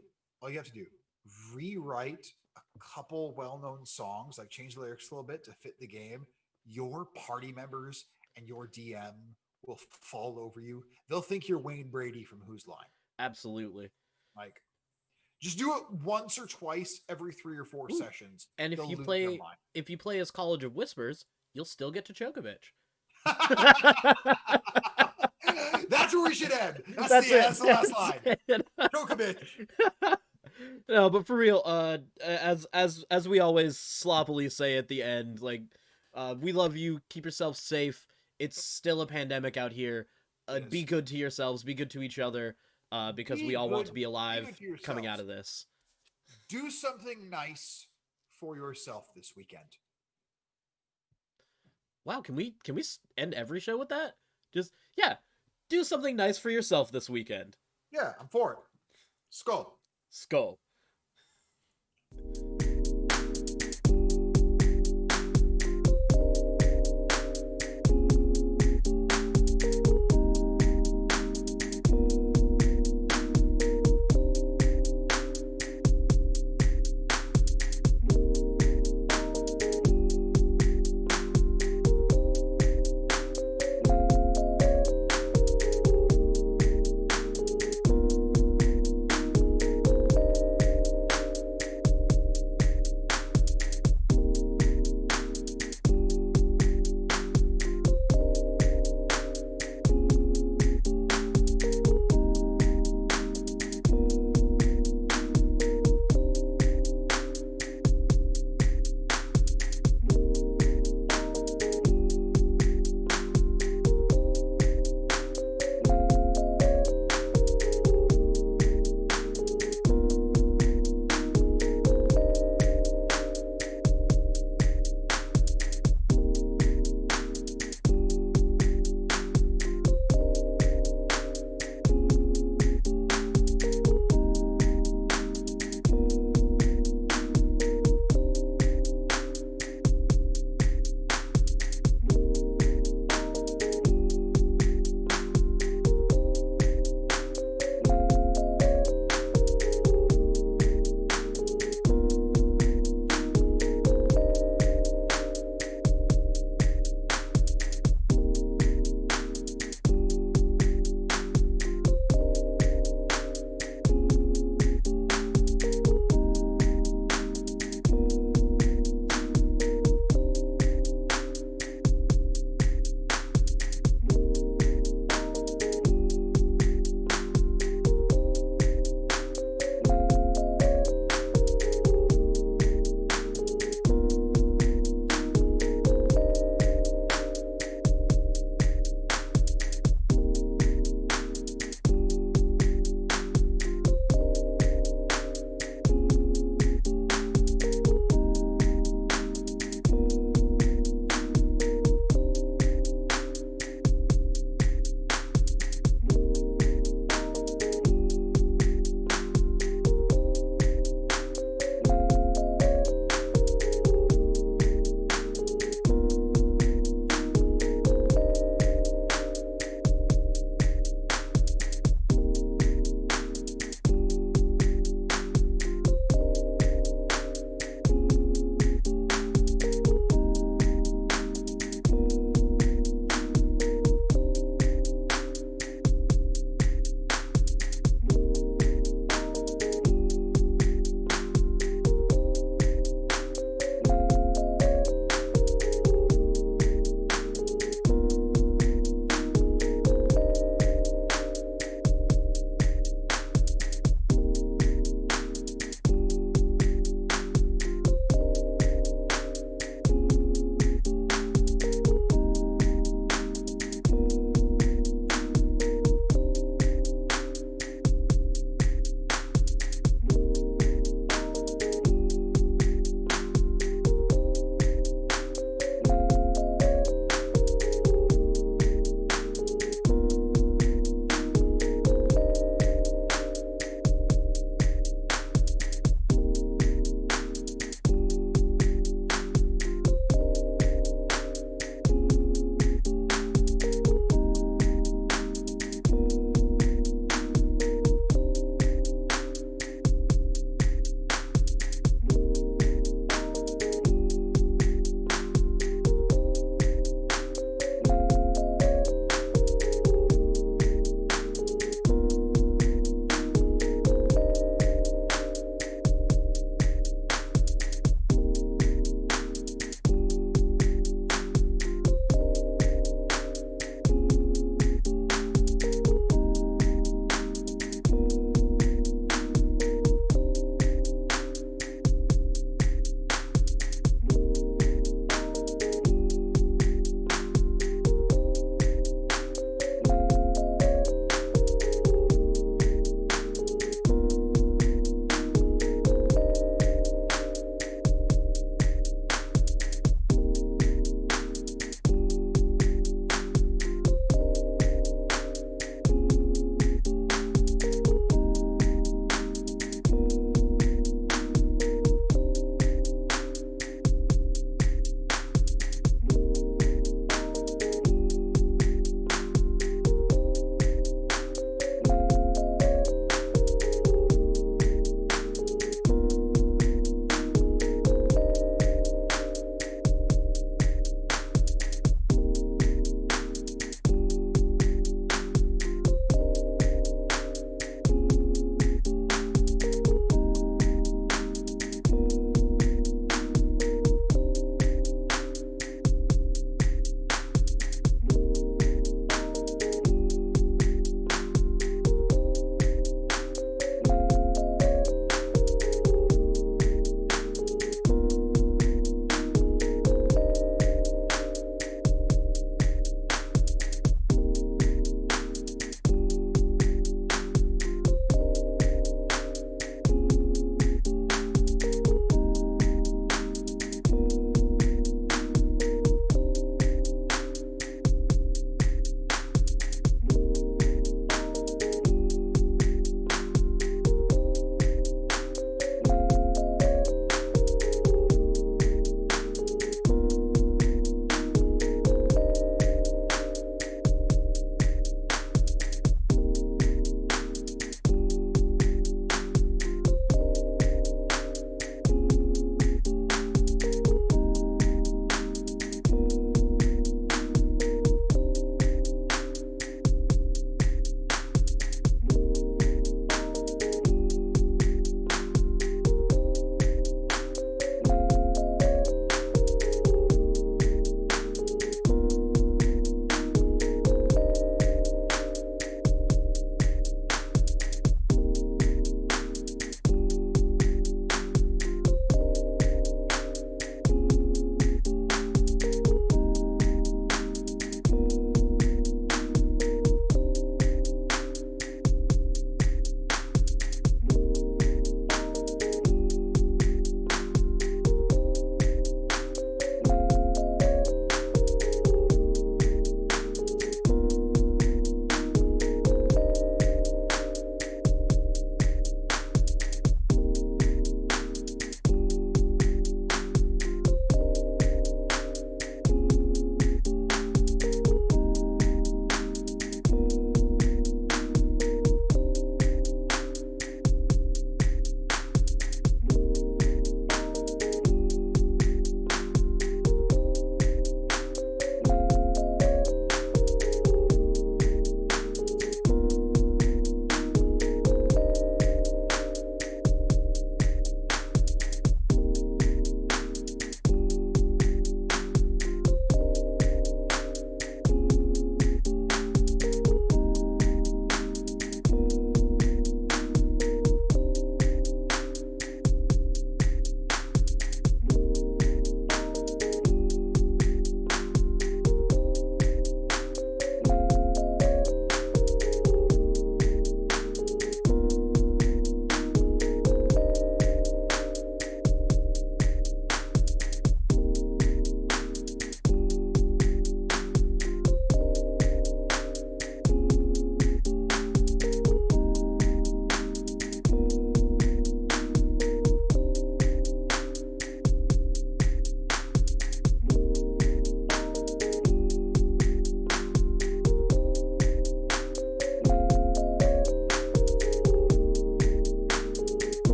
rewrite a couple well-known songs, like change the lyrics a little bit to fit the game. Your party members and your DM will fall over you. They'll think you're Wayne Brady from Whose Line. Absolutely. Like, just do it once or twice every 3 or 4 sessions. And if They'll you lose play their mind. if you play as College of Whispers, you'll still get to Chokovich. That's where we should end. That's the last line. Djokovic. No, but for real, as we always sloppily say at the end, like, we love you. Keep yourself safe. It's still a pandemic out here. Be good to yourselves. Be good to each other. Because we all want to be alive coming out of this. Do something nice for yourself this weekend. Wow, can we end every show with that? Just do something nice for yourself this weekend. Yeah, I'm for it. Skull. Skull.